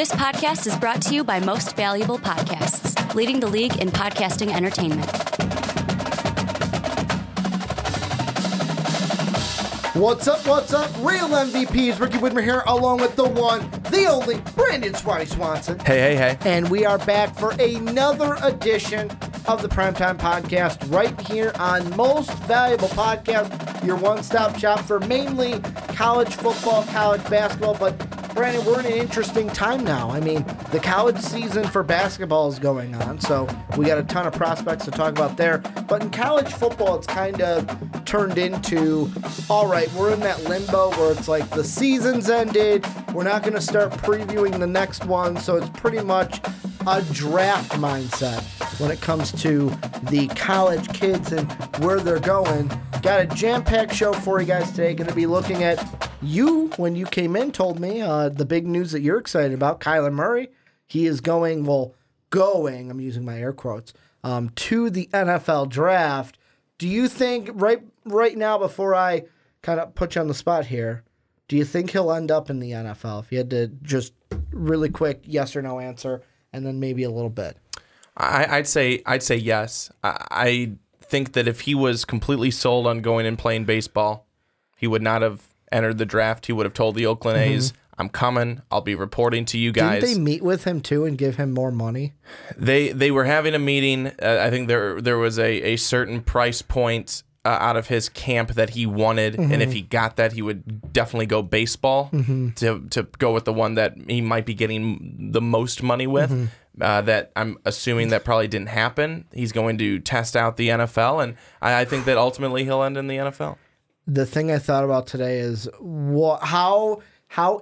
This podcast is brought to you by Most Valuable Podcasts, leading the league in podcasting entertainment. What's up? Real MVPs, Ricky Widmer here, along with the one, the only, Brandon Swanson. Hey. And we are back for another edition of the Primetime Podcast right here on Most Valuable Podcast, your one-stop shop for mainly college football, college basketball. But, Brandon, we're in an interesting time now. I mean, the college season for basketball is going on, so we got a ton of prospects to talk about there. But in college football, it's kind of turned into, all right, we're in that limbo where it's like the season's ended, we're not going to start previewing the next one, so it's pretty much a draft mindset when it comes to the college kids and where they're going. Got a jam-packed show for you guys today. Going to be looking at, you, when you came in, told me the big news that you're excited about, Kyler Murray. He is going, I'm using my air quotes, to the NFL draft. Do you think, right now, before I kind of put you on the spot here, do you think he'll end up in the NFL? If you had to just really quick yes or no answer, and then maybe a little bit. I'd say yes. I think that if he was completely sold on going and playing baseball, he would not have entered the draft. He would have told the Oakland A's, I'm coming. I'll be reporting to you guys. Didn't they meet with him too and give him more money? They were having a meeting. I think there was a certain price point out of his camp that he wanted, and if he got that, he would definitely go baseball to go with the one that he might be getting the most money with. That I'm assuming that probably didn't happen. He's going to test out the NFL, and I think that ultimately he'll end in the NFL. The thing I thought about today is how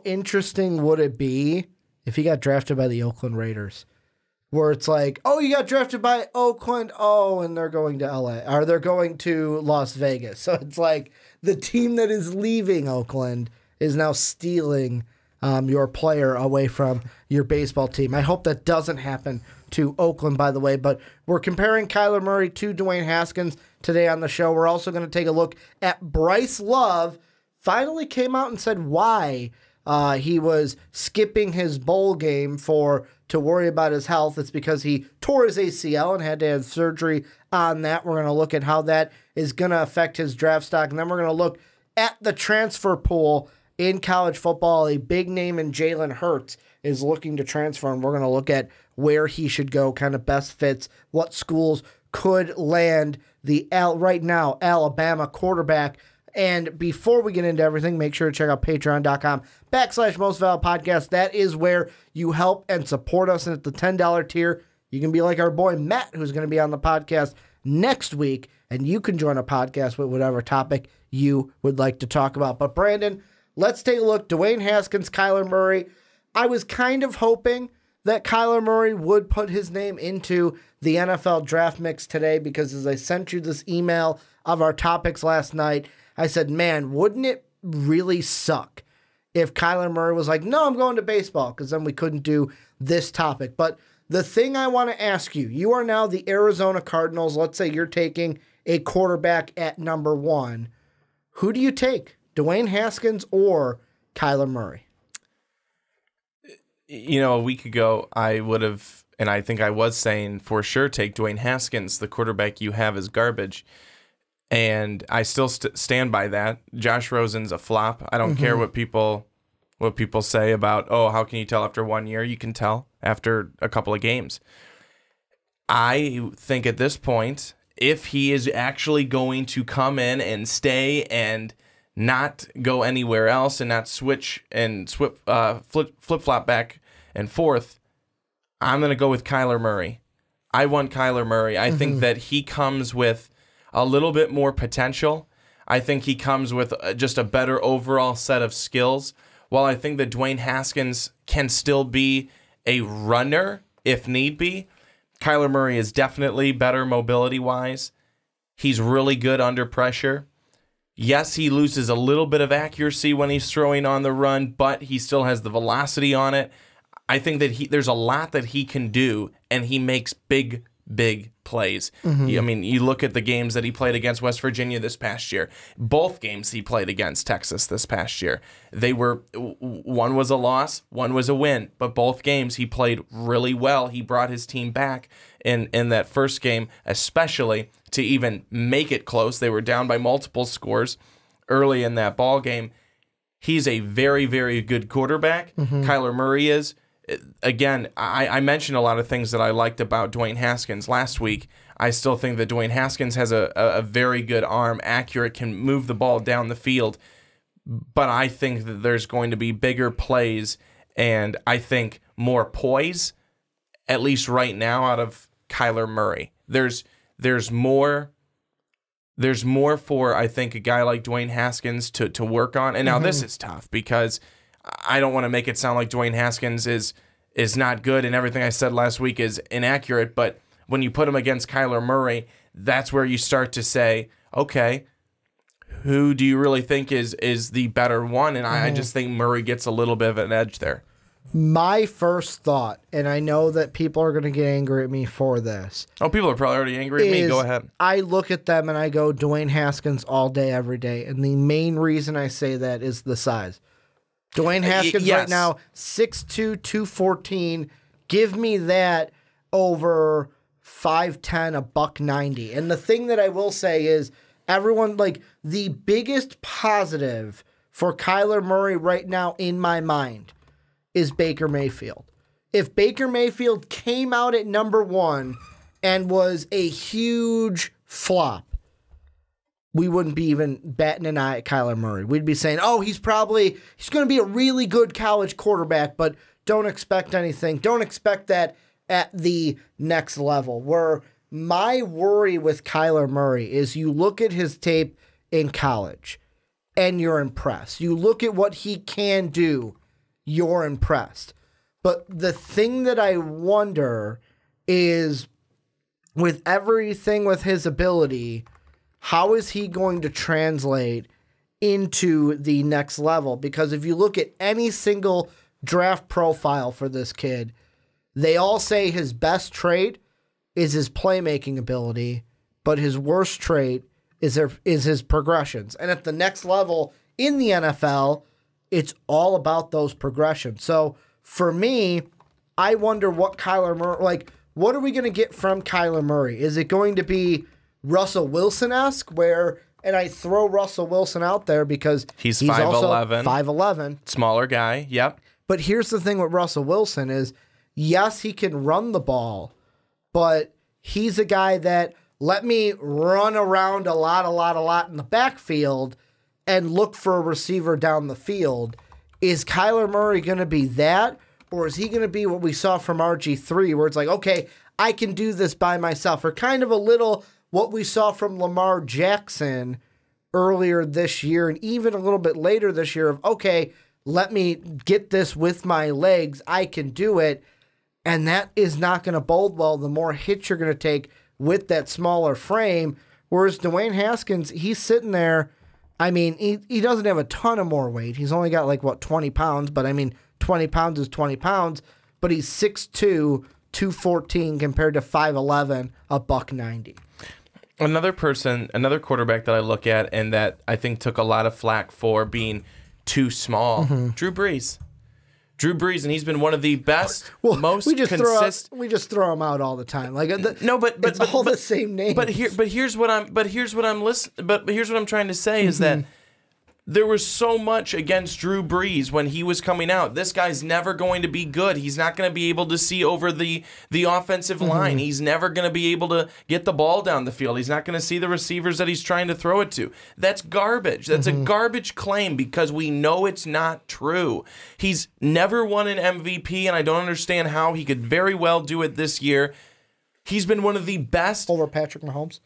interesting would it be if he got drafted by the Oakland Raiders? Where it's like, oh, you got drafted by Oakland, and they're going to LA, or they're going to Las Vegas. So it's like the team that is leaving Oakland is now stealing your player away from your baseball team. I hope that doesn't happen to Oakland, by the way, but we're comparing Kyler Murray to Dwayne Haskins today on the show. We're also going to take a look at Bryce Love. Finally came out and said why he was skipping his bowl game to worry about his health. It's because he tore his ACL and had to have surgery on that. We're going to look at how that is going to affect his draft stock, and then we're going to look at the transfer pool in college football. A big name in Jalen Hurts is looking to transfer, and we're going to look at where he should go, kind of best fits, what schools could land the right now Alabama quarterback. And before we get into everything, make sure to check out patreon.com/mostvaluablepodcast. That is where you help and support us. And at the $10 tier, you can be like our boy Matt, who's going to be on the podcast next week, and you can join a podcast with whatever topic you would like to talk about. But Brandon, let's take a look. Dwayne Haskins, Kyler Murray. I was kind of hoping that Kyler Murray would put his name into the NFL draft mix today, because as I sent you this email of our topics last night, I said, man, wouldn't it really suck if Kyler Murray was like, no, I'm going to baseball, because then we couldn't do this topic. But the thing I want to ask you, you are now the Arizona Cardinals. Let's say you're taking a quarterback at number 1. Who do you take, Dwayne Haskins or Kyler Murray? You know, a week ago, I would have, and I think I was saying for sure, take Dwayne Haskins. The quarterback you have is garbage. And I still stand by that. Josh Rosen's a flop. I don't care what people say about, how can you tell after 1 year? You can tell after a couple of games. I think at this point, if he is actually going to come in and stay and not go anywhere else and not switch and flip-flop back and forth, I'm going to go with Kyler Murray. I want Kyler Murray. I think that he comes with a little bit more potential. I think he comes with just a better overall set of skills. While I think that Dwayne Haskins can still be a runner if need be, Kyler Murray is definitely better mobility-wise. He's really good under pressure. Yes, he loses a little bit of accuracy when he's throwing on the run, but he still has the velocity on it. I think that there's a lot that he can do, and he makes big big plays. I mean, you look at the games that he played against West Virginia this past year. Both games he played against Texas this past year. One was a loss, one was a win, but both games he played really well. He brought his team back in that first game, especially to even make it close. They were down by multiple scores early in that ball game. He's a very, very good quarterback. Kyler Murray is. Again, I mentioned a lot of things that I liked about Dwayne Haskins last week. I still think that Dwayne Haskins has a very good arm, accurate, can move the ball down the field. But I think that there's going to be bigger plays and I think more poise, at least right now, out of Kyler Murray. There's more for, I think, a guy like Dwayne Haskins to work on. And now this is tough because I don't want to make it sound like Dwayne Haskins is not good and everything I said last week is inaccurate, but when you put him against Kyler Murray, that's where you start to say, okay, who do you really think is the better one? And I just think Murray gets a little bit of an edge there. My first thought, and I know that people are going to get angry at me for this. Oh, people are probably already angry at me. Go ahead. I look at them and I go, Dwayne Haskins all day, every day. And the main reason I say that is the size. Dwayne Haskins right now, 6'2", 214. Give me that over 5'10", $190. And the thing that I will say is everyone, like, the biggest positive for Kyler Murray right now in my mind is Baker Mayfield. If Baker Mayfield came out at number 1 and was a huge flop, we wouldn't be even batting an eye at Kyler Murray. We'd be saying, oh, he's going to be a really good college quarterback, but don't expect anything. Don't expect that at the next level. Where my worry with Kyler Murray is you look at his tape in college and you're impressed. You look at what he can do, you're impressed. But the thing that I wonder is with everything with his ability, how is he going to translate into the next level? Because if you look at any single draft profile for this kid, they all say his best trait is his playmaking ability, but his worst trait is his progressions. And at the next level in the NFL, it's all about those progressions. So for me, I wonder what Kyler Murray, like, what are we going to get from Kyler Murray? Is it going to be Russell Wilson-esque, where, and I throw Russell Wilson out there because he's 5'11", 5'11", smaller guy, yep. But here's the thing with Russell Wilson is, yes, he can run the ball, but he's a guy that let me run around a lot in the backfield and look for a receiver down the field. Is Kyler Murray going to be that, or is he going to be what we saw from RG3, where it's like, okay, I can do this by myself, or kind of a little what we saw from Lamar Jackson earlier this year and even a little bit later this year of, okay, let me get this with my legs. I can do it. And that is not going to bode well the more hits you're going to take with that smaller frame. Whereas Dwayne Haskins, he's sitting there. I mean, he doesn't have a ton of more weight. He's only got 20 pounds. But I mean, 20 pounds is 20 pounds. But he's 6'2", 214 compared to 5'11", $190. Another quarterback that I look at and that I think took a lot of flack for being too small, Drew Brees. And he's been one of the best, most consistent. We just throw him out all the time. But it's all the same names. But here's what I'm trying to say is that there was so much against Drew Brees when he was coming out. This guy's never going to be good. He's not going to be able to see over the offensive line. He's never going to be able to get the ball down the field. He's not going to see the receivers that he's trying to throw it to. That's garbage. That's a garbage claim because we know it's not true. He's never won an MVP, and I don't understand how he could very well do it this year. He's been one of the best. Over Patrick Mahomes?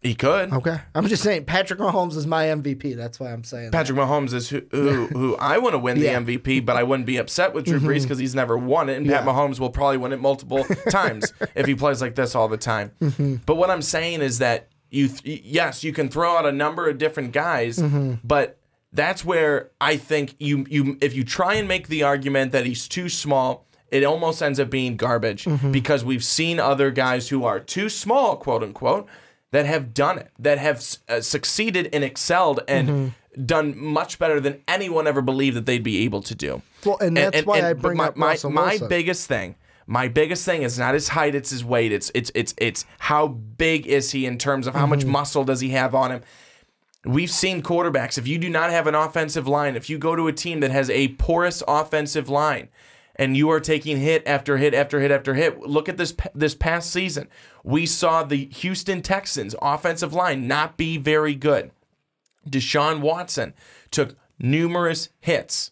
He could. Okay. I'm just saying Patrick Mahomes is my MVP. That's why I'm saying Patrick Mahomes is who I want to win the MVP, but I wouldn't be upset with Drew Brees because he's never won it, and Pat Mahomes will probably win it multiple times if he plays like this all the time. But what I'm saying is that yes, you can throw out a number of different guys, but that's where I think if you try and make the argument that he's too small, it almost ends up being garbage because we've seen other guys who are too small, quote unquote, that have done it, that have succeeded and excelled and done much better than anyone ever believed that they'd be able to do. Well, and that's why I bring up Russell Wilson. My biggest thing is not his height, it's his weight. It's how big is he in terms of how much muscle does he have on him. We've seen quarterbacks, if you do not have an offensive line, if you go to a team that has a porous offensive line and you are taking hit after hit after hit after hit, look at this past season. We saw the Houston Texans offensive line not be very good. Deshaun Watson took numerous hits.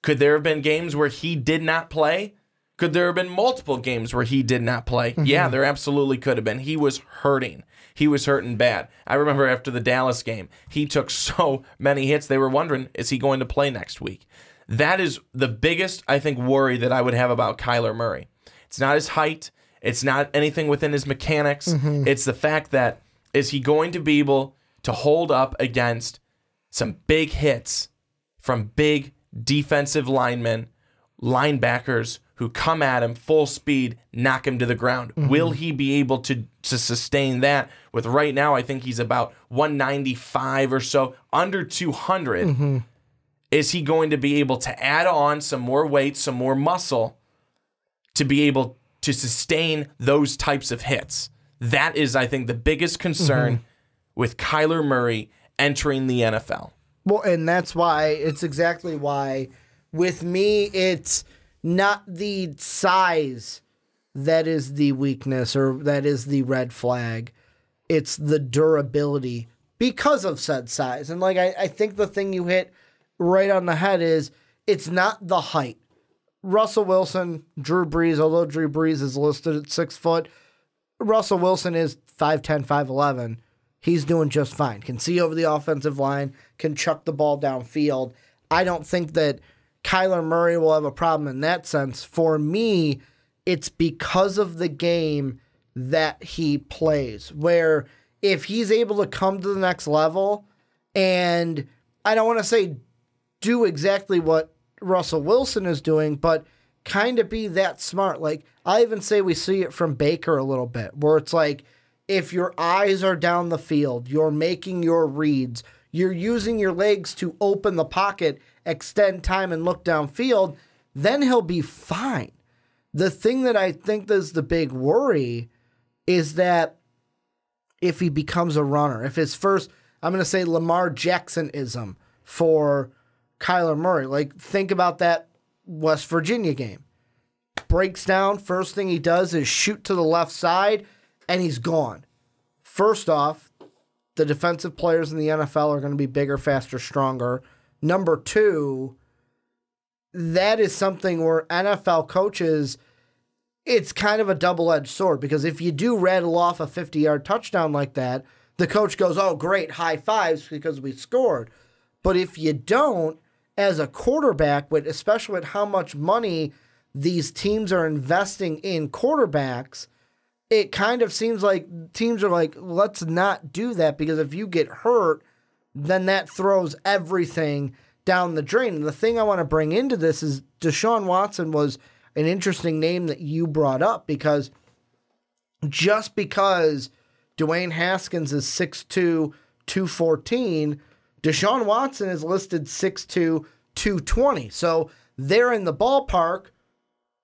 Could there have been games where he did not play? Could there have been multiple games where he did not play? Yeah, there absolutely could have been. He was hurting. He was hurting bad. I remember after the Dallas game, he took so many hits, they were wondering, is he going to play next week? That is the biggest, I think, worry that I would have about Kyler Murray. It's not his height. It's not anything within his mechanics. It's the fact that, is he going to be able to hold up against some big hits from big defensive linemen, linebackers who come at him full speed, knock him to the ground? Will he be able to sustain that? With right now, I think he's about 195 or so, under 200. Is he going to be able to add on some more weight, some more muscle to be able to sustain those types of hits? That is, I think, the biggest concern with Kyler Murray entering the NFL. Well, and that's why, it's exactly why, with me, it's not the size that is the weakness or that is the red flag. It's the durability because of said size. And like I think the thing you hit right on the head is it's not the height. Russell Wilson, Drew Brees, although Drew Brees is listed at 6 foot, Russell Wilson is 5'10", 5'11". He's doing just fine. Can see over the offensive line, can chuck the ball downfield. I don't think that Kyler Murray will have a problem in that sense. For me, it's because of the game that he plays, where if he's able to come to the next level, and I don't want to say do exactly what Russell Wilson is doing, but kind of be that smart. Like, I even say we see it from Baker a little bit, where it's like, if your eyes are down the field, you're making your reads, you're using your legs to open the pocket, extend time, and look downfield, then he'll be fine. The thing that I think is the big worry is that if he becomes a runner, if his first, I'm going to say Lamar Jackson-ism for Kyler Murray. Like, think about that West Virginia game. Breaks down, first thing he does is shoot to the left side, and he's gone. First off, the defensive players in the NFL are going to be bigger, faster, stronger. Number two, that is something where NFL coaches, it's kind of a double-edged sword, because if you do rattle off a 50-yard touchdown like that, the coach goes, oh, great, high fives because we scored. But if you don't, as a quarterback, especially with how much money these teams are investing in quarterbacks, it kind of seems like teams are like, let's not do that, because if you get hurt, then that throws everything down the drain. And the thing I want to bring into this is Deshaun Watson was an interesting name that you brought up, because just because Dwayne Haskins is 6'2", 214, Deshaun Watson is listed 6'2", 220. So they're in the ballpark,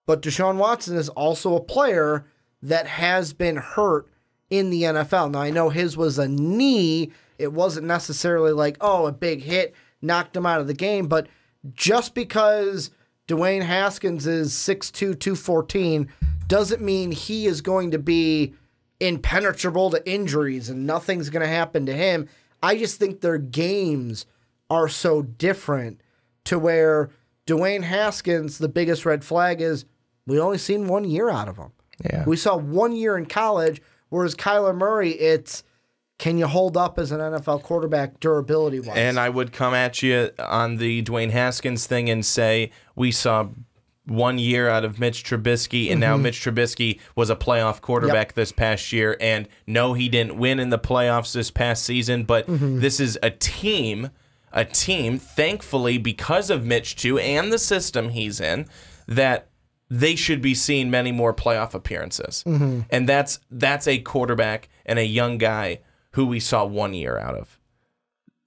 but Deshaun Watson is also a player that has been hurt in the NFL. Now, I know his was a knee. It wasn't necessarily like, oh, a big hit knocked him out of the game. But just because Dwayne Haskins is 6'2", 214 doesn't mean he is going to be impenetrable to injuries and nothing's going to happen to him. I just think their games are so different, to where Dwayne Haskins, the biggest red flag is we only seen 1 year out of him. Yeah. We saw 1 year in college, whereas Kyler Murray, it's, can you hold up as an NFL quarterback durability-wise? And I would come at you on the Dwayne Haskins thing and say we saw 1 year out of Mitch Trubisky, and now Mitch Trubisky was a playoff quarterback this past year. And no, he didn't win in the playoffs this past season, but this is a team, thankfully, because of Mitch too, and the system he's in, that they should be seeing many more playoff appearances. And that's a quarterback and a young guy who we saw 1 year out of.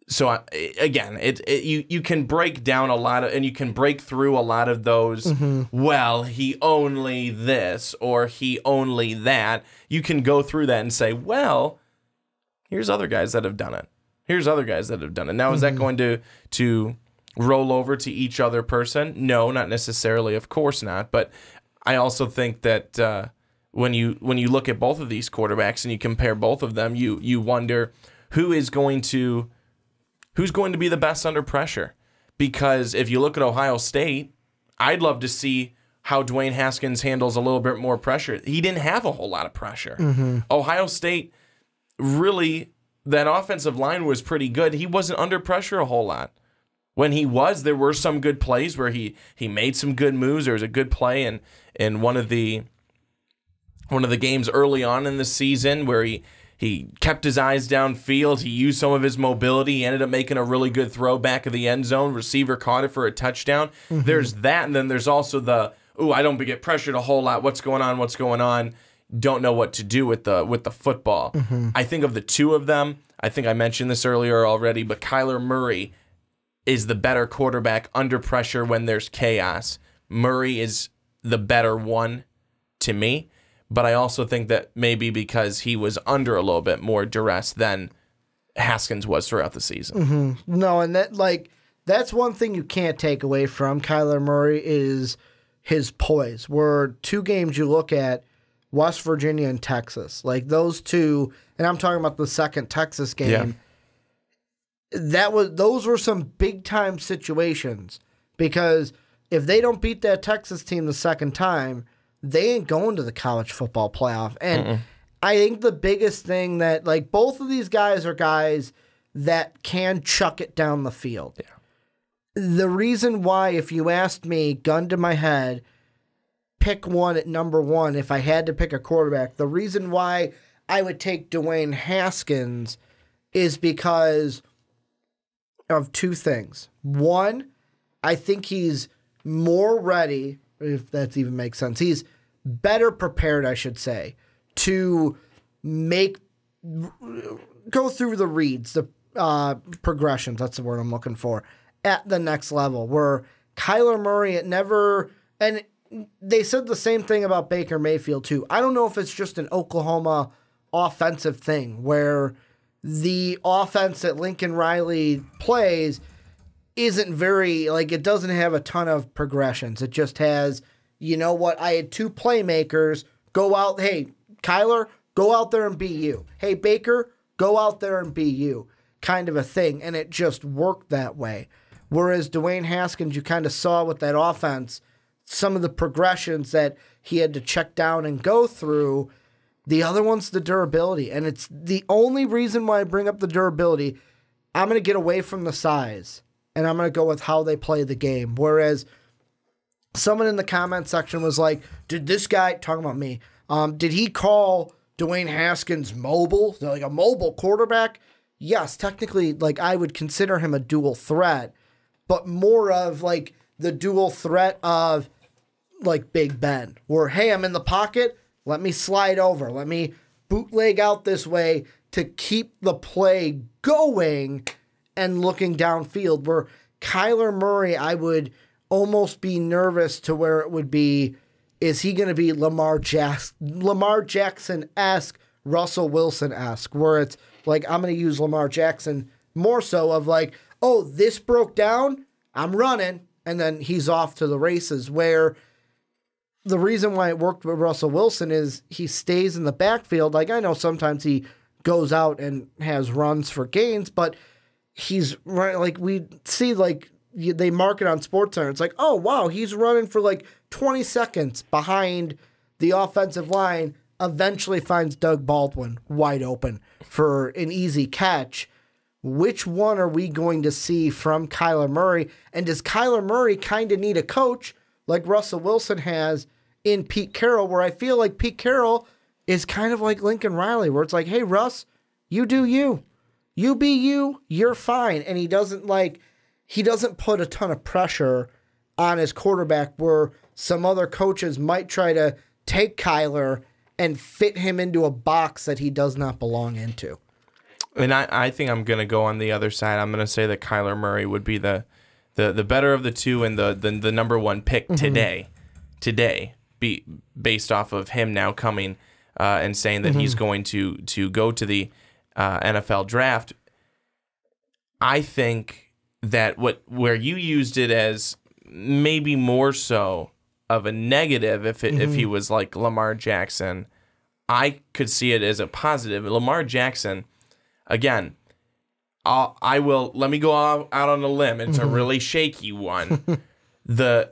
So again, you can break down a lot of, and you can break through a lot of those. Well, he only this or he only that. You can go through that and say, well, here's other guys that have done it. Here's other guys that have done it. Now, is that going to roll over to each other person? No, not necessarily. Of course not. But I also think that when you look at both of these quarterbacks and you compare both of them, you wonder who's going to be the best under pressure. Because if you look at Ohio State, I'd love to see how Dwayne Haskins handles a little bit more pressure. He didn't have a whole lot of pressure. Ohio State, really, that offensive line was pretty good. He wasn't under pressure a whole lot. When he was, there were some good plays where he made some good moves. There was a good play in one of the games early on in the season where he kept his eyes downfield. He used some of his mobility. He ended up making a really good throw back of the end zone. Receiver caught it for a touchdown. There's that, and then there's also I don't get pressured a whole lot. What's going on? Don't know what to do with the football. I think of the two of them, I think I mentioned this earlier already, but Kyler Murray is the better quarterback under pressure when there's chaos. Murray is the better one to me, but I also think that maybe because he was under a little bit more duress than Haskins was throughout the season. No, and that's one thing you can't take away from Kyler Murray is his poise. Where 2 games you look at, West Virginia and Texas, like those two, and I'm talking about the second Texas game. Those were some big time situations because if they don't beat that Texas team the second time, they ain't going to the college football playoff. And I think the biggest thing that both of these guys are guys that can chuck it down the field. The reason why, if you asked me, gun to my head, pick one at number 1 if I had to pick a quarterback, the reason why I would take Dwayne Haskins is because of 2 things. One, I think he's more ready, if that even makes sense. He's better prepared, I should say, to go through the reads, the progressions, that's the word I'm looking for, at the next level, where Kyler Murray, and they said the same thing about Baker Mayfield too. I don't know if it's just an Oklahoma offensive thing where the offense that Lincoln Riley plays isn't very, it doesn't have a ton of progressions. It just has, I had 2 playmakers go out, hey, Kyler, go out there and be you. Hey, Baker, go out there and be you, kind of a thing. And it just worked that way. Whereas Dwayne Haskins, you kind of saw with that offense, some of the progressions that he had to check down and go through. The other one's the durability, and it's the only reason why I bring up the durability. I'm going to get away from the size, and I'm going to go with how they play the game. Whereas someone in the comment section was like, did this guy, talking about me, did he call Dwayne Haskins mobile? Like a mobile quarterback? Yes, technically, I would consider him a dual threat, but more of the dual threat of Big Ben, where, hey, I'm in the pocket, let me slide over. Let me bootleg out this way to keep the play going and looking downfield. Where Kyler Murray, I would almost be nervous to where it would be, is he going to be Lamar Jackson-esque, Russell Wilson-esque, where it's I'm going to use Lamar Jackson more so of oh, this broke down, I'm running, and then he's off to the races, where the reason why it worked with Russell Wilson is he stays in the backfield. I know sometimes he goes out and has runs for gains, but he's running, we see, they mark it on SportsCenter. It's oh, wow, he's running for 20 seconds behind the offensive line, eventually finds Doug Baldwin wide open for an easy catch. Which one are we going to see from Kyler Murray? And does Kyler Murray kind of need a coach like Russell Wilson has in Pete Carroll, where I feel like Pete Carroll is kind of like Lincoln Riley, where it's hey, Russ, you do you. You be you, you're fine. And he doesn't put a ton of pressure on his quarterback where some other coaches might try to take Kyler and fit him into a box that he does not belong into. And I think I'm going to go on the other side. I'm going to say that Kyler Murray would be the better of the two and the number one pick today, based off of him now coming and saying that he's going to go to the NFL draft. I think that where you used it as maybe more so of a negative if he was like Lamar Jackson, I could see it as a positive. Lamar Jackson, again, let me go out on a limb. It's a really shaky one. The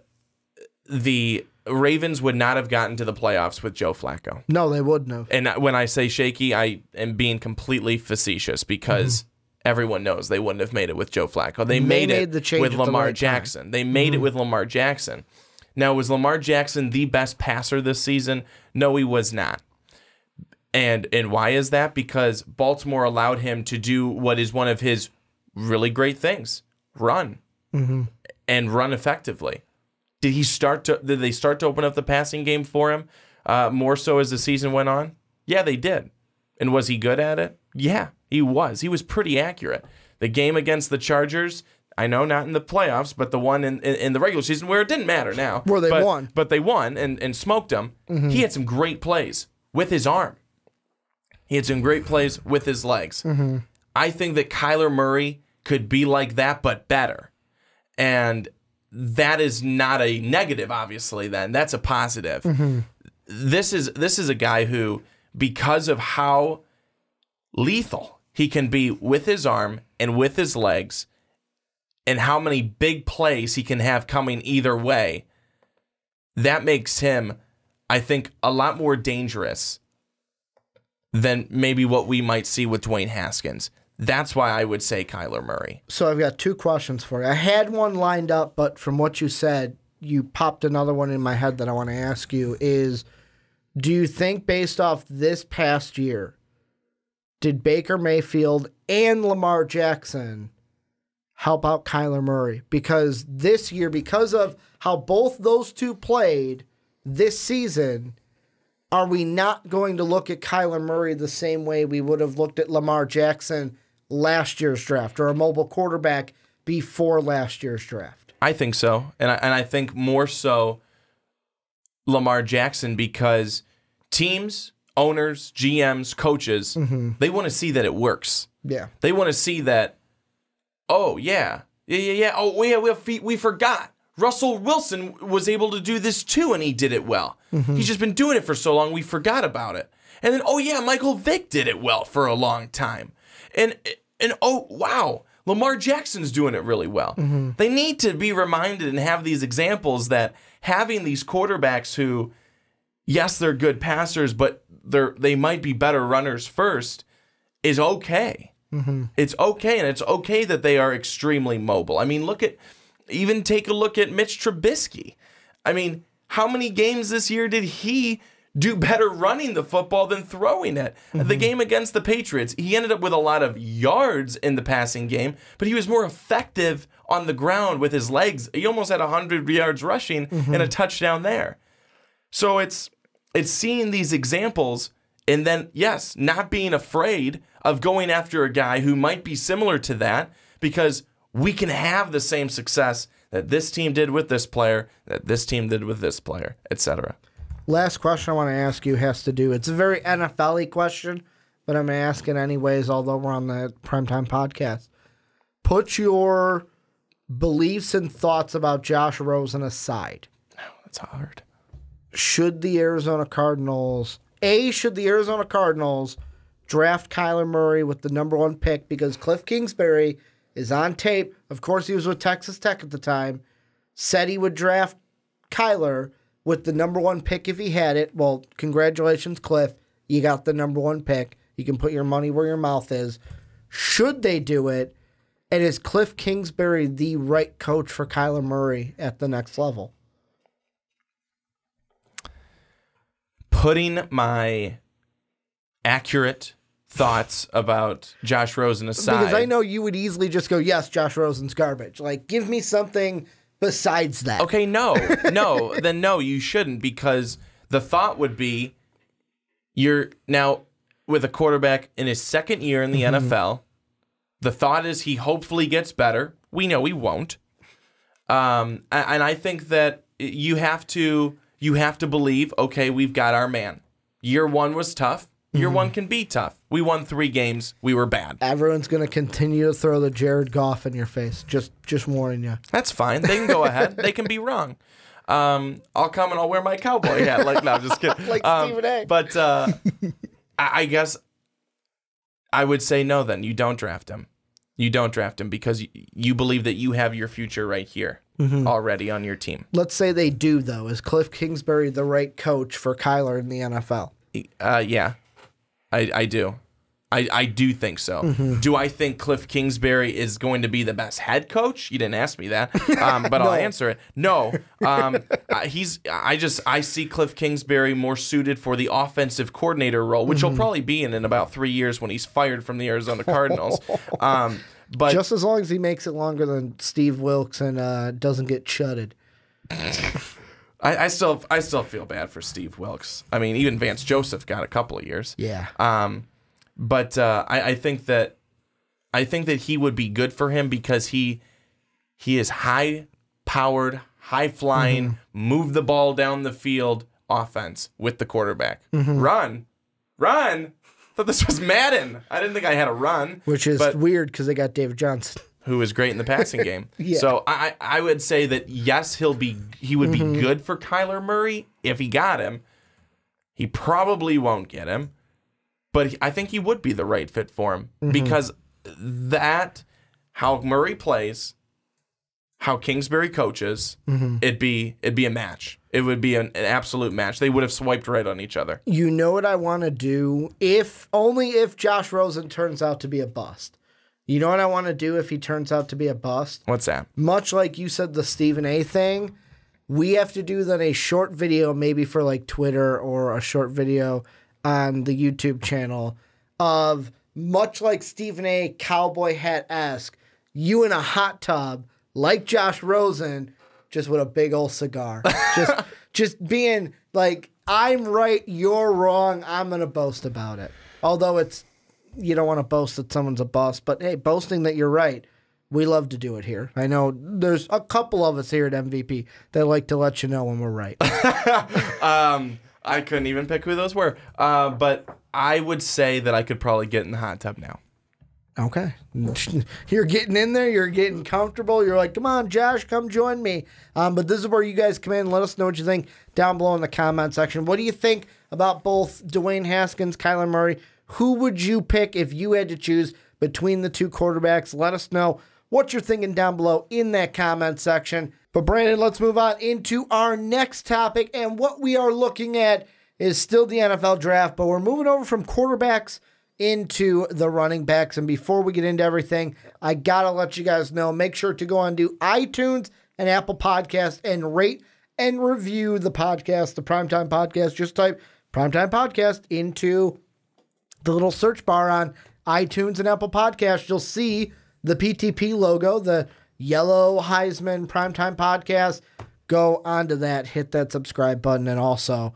Ravens would not have gotten to the playoffs with Joe Flacco. No, they wouldn't have. And when I say shaky, I am being completely facetious because everyone knows they wouldn't have made it with Joe Flacco. They made it with Lamar Jackson. They made it with Lamar Jackson. Now, was Lamar Jackson the best passer this season? No, he was not. And why is that? Because Baltimore allowed him to do what is one of his really great things: run and run effectively. Did they start to open up the passing game for him more so as the season went on? Yeah, they did. And was he good at it? Yeah, he was. He was pretty accurate. The game against the Chargers, I know not in the playoffs, but the one in the regular season where it didn't matter now. Where they won. But they won and smoked them. He had some great plays with his arm. He had some great plays with his legs. I think that Kyler Murray could be like that, but better. And that is not a negative, obviously, then. That's a positive. This is a guy who, because of how lethal he can be with his arm and with his legs, and how many big plays he can have coming either way, that makes him, I think, a lot more dangerous than maybe what we might see with Dwayne Haskins. That's why I would say Kyler Murray. So I've got two questions for you. I had one lined up, but from what you said, you popped another one in my head that I want to ask you is, do you think based off this past year, did Baker Mayfield and Lamar Jackson help out Kyler Murray? Because this year, because of how both those two played this season, are we not going to look at Kyler Murray the same way we would have looked at Lamar Jackson last year's draft or a mobile quarterback before last year's draft? I think so. And I think more so Lamar Jackson because teams, owners, GMs, coaches, they want to see that it works. Yeah. They want to see that, oh, yeah. Oh, yeah, we forgot. Russell Wilson was able to do this too, and he did it well. He's just been doing it for so long, we forgot about it. And then, oh yeah, Michael Vick did it well for a long time. And oh, wow, Lamar Jackson's doing it really well. They need to be reminded and have these examples that having these quarterbacks who, yes, they're good passers, but they might be better runners first, is okay. It's okay, and it's okay that they are extremely mobile. I mean, take a look at Mitch Trubisky. I mean, how many games this year did he do better running the football than throwing it? The game against the Patriots, he ended up with a lot of yards in the passing game, but he was more effective on the ground with his legs. He almost had 100 yards rushing and a touchdown there. So it's seeing these examples and then, yes, not being afraid of going after a guy who might be similar to that, because we can have the same success that this team did with this player, that this team did with this player, etc. Last question I want to ask you has to do, it's a very NFL-y question, but I'm going to ask it anyways, although we're on the Primetime Podcast. Put your beliefs and thoughts about Josh Rosen aside. Oh, that's hard. Should the Arizona Cardinals draft Kyler Murray with the number one pick because Kliff Kingsbury is on tape, of course he was with Texas Tech at the time, said he would draft Kyler with the number one pick if he had it. Well, congratulations, Kliff. You got the number one pick. You can put your money where your mouth is. Should they do it? And is Kliff Kingsbury the right coach for Kyler Murray at the next level? Putting my accurate thoughts about Josh Rosen aside. Because I know you would easily just go, yes, Josh Rosen's garbage. Like, give me something besides that. Okay, then no, you shouldn't, because the thought would be you're now with a quarterback in his second year in the NFL. The thought is he hopefully gets better. We know he won't. And I think that you have to believe, okay, we've got our man. Year one was tough. Year one can be tough. We won 3 games. We were bad. Everyone's going to continue to throw the Jared Goff in your face. Just warning you. That's fine. They can go ahead. They can be wrong. I'll come and I'll wear my cowboy hat. Like, no, I'm just kidding. Like Stephen A. But I guess I would say no then. You don't draft him. You don't draft him because you believe that you have your future right here already on your team. Let's say they do, though. Is Kliff Kingsbury the right coach for Kyler in the NFL? Yeah, I do. I do think so. Do I think Kliff Kingsbury is going to be the best head coach? You didn't ask me that, but I'll answer it. No, I see Kliff Kingsbury more suited for the offensive coordinator role, which he'll probably be in about 3 years when he's fired from the Arizona Cardinals. But just as long as he makes it longer than Steve Wilkes and doesn't get shutted. I still feel bad for Steve Wilkes. I mean, even Vance Joseph got a couple of years. Yeah. But I think that he would be good for him because he is high-powered, high-flying, move the ball down the field offense with the quarterback. Run. Thought this was Madden. I didn't think I had a run. Which is weird because they got David Johnson, who is great in the passing game. Yeah. So I would say that yes, he would be good for Kyler Murray if he got him. He probably won't get him. But I think he would be the right fit for him because how Murray plays, how Kingsbury coaches, it'd be a match. It would be an absolute match. They would have swiped right on each other. You know what I want to do? Only if Josh Rosen turns out to be a bust. You know what I want to do if he turns out to be a bust? What's that? Much like you said, the Stephen A. thing, we have to do then a short video, maybe for like Twitter or a short video on the YouTube channel of much like Stephen A. cowboy hat-esque, you in a hot tub like Josh Rosen, just with a big old cigar. just being like, I'm right, you're wrong, I'm going to boast about it. Although you don't want to boast that someone's a bust, but hey, boasting that you're right, we love to do it here. I know there's a couple of us here at MVP that like to let you know when we're right. I couldn't even pick who those were. But I would say that I could probably get in the hot tub now. Okay. You're getting in there. You're getting comfortable. You're like, come on, Josh, come join me. But this is where you guys come in and let us know what you think down below in the comment section. What do you think about both Dwayne Haskins, Kyler Murray? Who would you pick if you had to choose between the two quarterbacks? Let us know what you're thinking down below in that comment section. But Brandon, let's move on into our next topic. And what we are looking at is still the NFL draft, but we're moving over from quarterbacks into the running backs. And before we get into everything, I got to let you guys know, make sure to go on to iTunes and Apple Podcasts and rate and review the podcast, the Primetime Podcast. Just type Primetime Podcast into the little search bar on iTunes and Apple Podcasts. You'll see the PTP logo, the yellow Heisman Primetime Podcast. Go onto that, hit that subscribe button, and also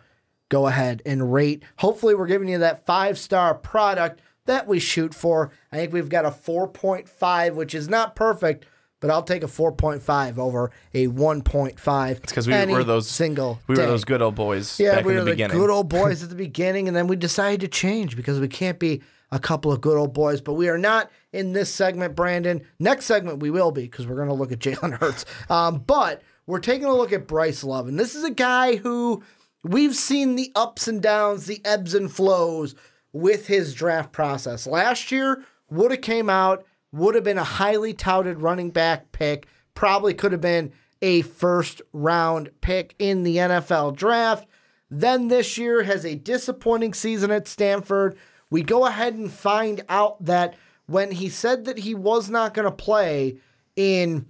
go ahead and rate. Hopefully we're giving you that 5-star product that we shoot for. I think we've got a 4.5, which is not perfect, but I'll take a 4.5 over a 1.5. It's because we were those good old boys back in the beginning. Good old boys at the beginning, and then we decided to change because we can't be a couple of good old boys, but we are not in this segment, Brandon. Next segment we will be because we're going to look at Jalen Hurts. But we're taking a look at Bryce Love, and this is a guy who we've seen the ups and downs, the ebbs and flows with his draft process. Last year would have came out, would have been a highly touted running back pick, probably could have been a first-round pick in the NFL draft. Then this year has a disappointing season at Stanford. We go ahead and find out that when he said that he was not going to play in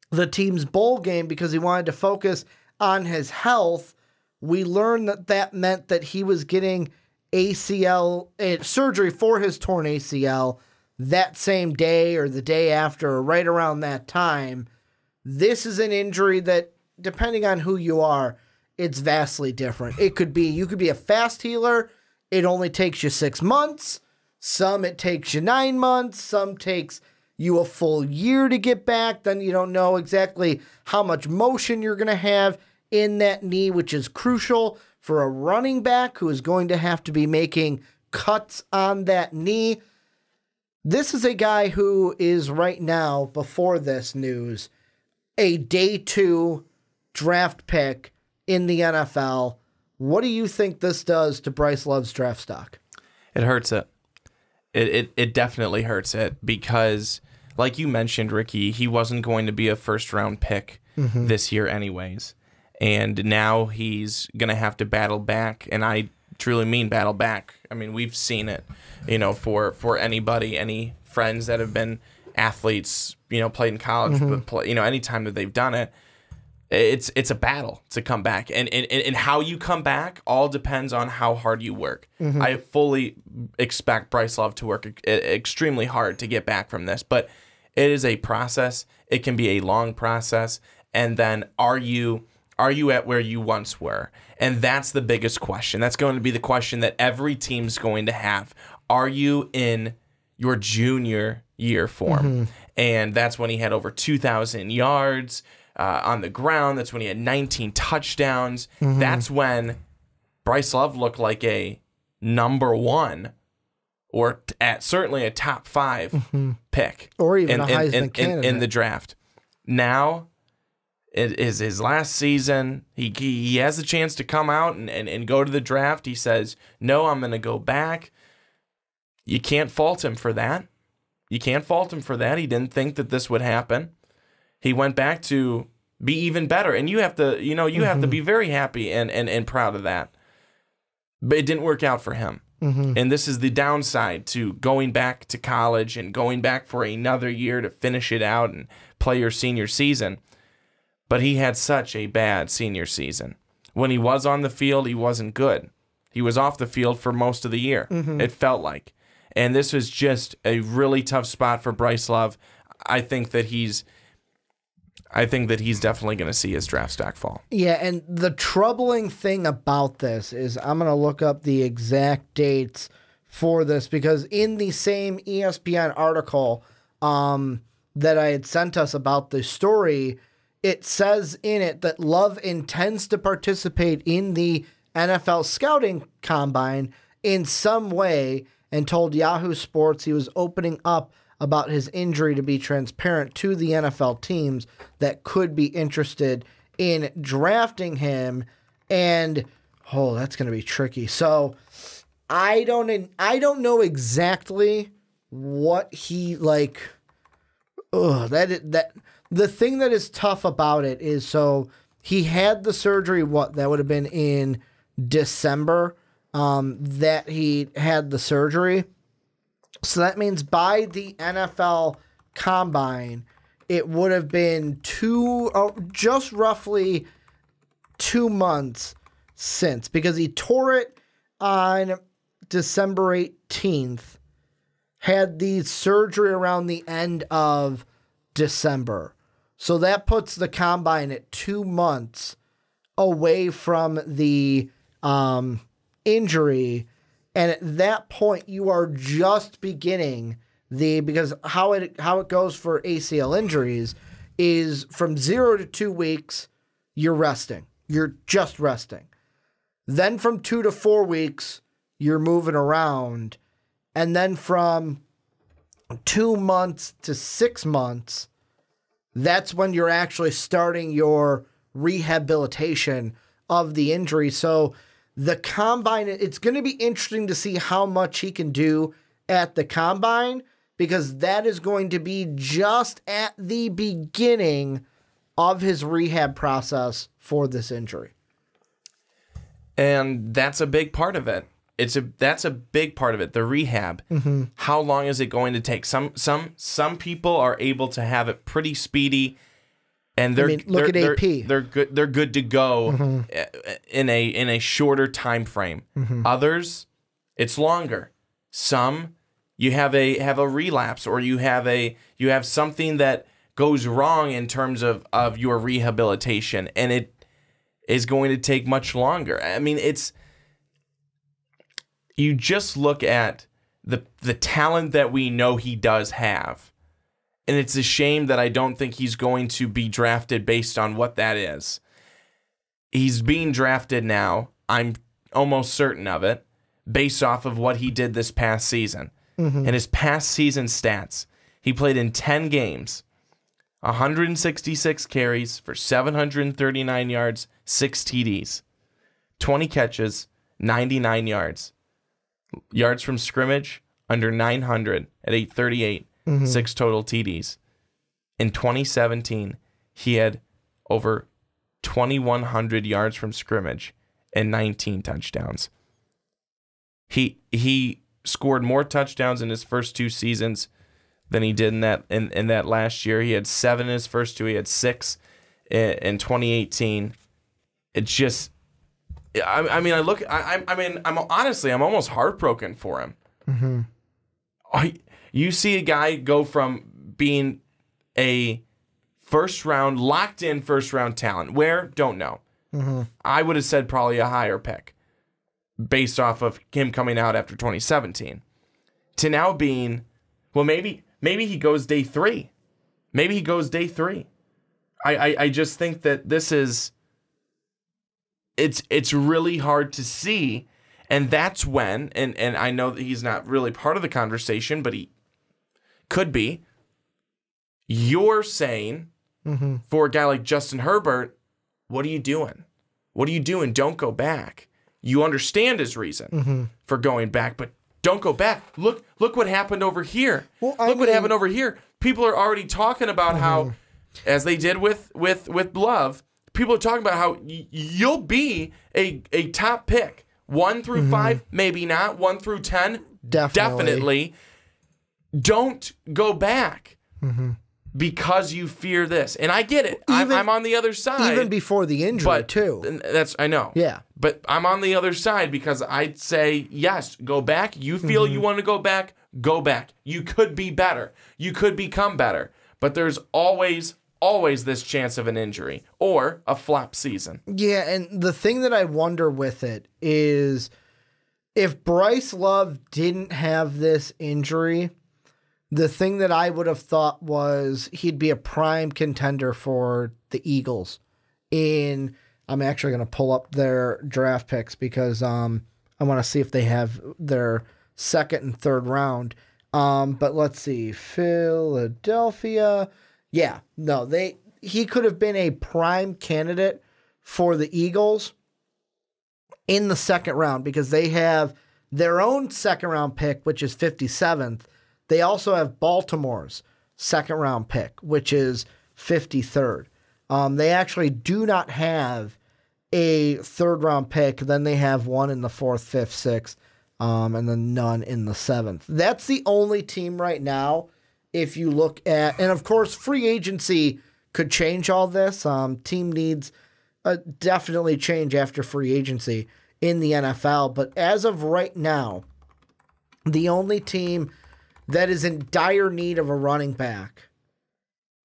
the team's bowl game because he wanted to focus on his health, we learned that that meant that he was getting ACL surgery for his torn ACL that same day or the day after or right around that time. This is an injury that, depending on who you are, it's vastly different. You could be a fast healer. It only takes you 6 months. Some it takes you 9 months. Some takes you a full year to get back. Then you don't know exactly how much motion you're going to have in that knee, which is crucial for a running back who is going to have to be making cuts on that knee. This is a guy who is right now, before this news, a day 2 draft pick in the NFL. What do you think this does to Bryce Love's draft stock? It hurts it. It definitely hurts it because, like you mentioned, Ricky, he wasn't going to be a first-round pick this year anyways. And now he's going to have to battle back, and I truly mean battle back. I mean, we've seen it, for anybody, any friends that have been athletes, played in college, but anytime that they've done it, it's a battle to come back. And how you come back all depends on how hard you work. I fully expect Bryce Love to work extremely hard to get back from this, but it is a process. It can be a long process. And then are you at where you once were? And that's the biggest question. That's going to be the question that every team's going to have. Are you in your junior year form? And that's when he had over 2,000 yards on the ground. That's when he had 19 touchdowns. That's when Bryce Love looked like a number 1 or certainly a top 5 pick. Or even a Heisman candidate in the draft. Now, it is his last season. He has a chance to come out and go to the draft. He says, no, I'm going to go back. You can't fault him for that. You can't fault him for that. He didn't think that this would happen. He went back to be even better. And you have to, have to be very happy and proud of that. But it didn't work out for him. And this is the downside to going back to college and going back for another year to finish it out and play your senior season. But he had such a bad senior season. When he was on the field, he wasn't good. He was off the field for most of the year, it felt like. And this was just a really tough spot for Bryce Love. I think that he's definitely going to see his draft stock fall. Yeah, and the troubling thing about this is I'm going to look up the exact dates for this because in the same ESPN article that I had sent us about this story, it says in it that Love intends to participate in the NFL scouting combine in some way and told Yahoo Sports he was opening up about his injury to be transparent to the NFL teams that could be interested in drafting him. And, that's going to be tricky. So I don't know exactly what he like. The thing that is tough about it is, so he had the surgery, that would have been in December, that he had the surgery. So that means by the NFL Combine, it would have been just roughly 2 months since, because he tore it on December 18th, had the surgery around the end of December. So that puts the Combine at 2 months away from the injury. And at that point, you are just beginning because how it goes for ACL injuries is from 0 to 2 weeks, you're resting. You're just resting. Then from 2 to 4 weeks, you're moving around. And then from 2 months to 6 months, that's when you're actually starting your rehabilitation of the injury. So the Combine, it's going to be interesting to see how much he can do at the Combine, because that is going to be just at the beginning of his rehab process for this injury. And that's a big part of it. That's a big part of it, the rehab. How long is it going to take? Some people are able to have it pretty speedy, and look at AP. They're good. They're good to go in a shorter time frame. Others, it's longer. Some you have a relapse, or you have something that goes wrong in terms of your rehabilitation, and it is going to take much longer. I mean, you just look at the talent that we know he does have, and it's a shame that I don't think he's going to be drafted based on what that is. He's being drafted now, I'm almost certain of it, based off of what he did this past season. And his past season stats, he played in 10 games, 166 carries for 739 yards, 6 TDs, 20 catches, 99 yards. Yards from scrimmage, under 900 at 838, 6 total TDs. In 2017, he had over 2,100 yards from scrimmage and 19 touchdowns. He scored more touchdowns in his first 2 seasons than he did in that last year. He had 7 in his first 2. He had 6 in 2018. It's just, I'm almost heartbroken for him. You see a guy go from being a locked in first round talent, where, don't know. I would have said probably a higher pick based off of him coming out after 2017, to now being, well, maybe he goes day 3. Maybe he goes day 3. I just think that this is, it's really hard to see, and that's when, and I know that he's not really part of the conversation, but he could be. You're saying, for a guy like Justin Herbert, what are you doing? What are you doing? Don't go back. You understand his reason for going back, but don't go back. Look what happened over here. Well, what happened over here. People are already talking about how, as they did with Love, people are talking about how you'll be a top pick. 1 through 5, maybe not. 1 through 10, definitely. Don't go back because you fear this. And I get it. I'm on the other side. Even before the injury, too. I know. Yeah. But I'm on the other side because I'd say, yes, go back. You feel you want to go back, go back. You could be better. You could become better. But there's always this chance of an injury or a flop season. Yeah, and the thing that I wonder with it is if Bryce Love didn't have this injury, the thing that I would have thought was he'd be a prime contender for the Eagles. I'm actually going to pull up their draft picks because I want to see if they have their second and third round. But let's see, Philadelphia. Yeah, no, he could have been a prime candidate for the Eagles in the second round because they have their own second round pick, which is 57th. They also have Baltimore's second round pick, which is 53rd. They actually do not have a third round pick. Then they have one in the 4th, 5th, 6th, and then none in the 7th. That's the only team right now. If you look at, and of course, free agency could change all this. Team needs definitely change after free agency in the NFL. But as of right now, the only team that is in dire need of a running back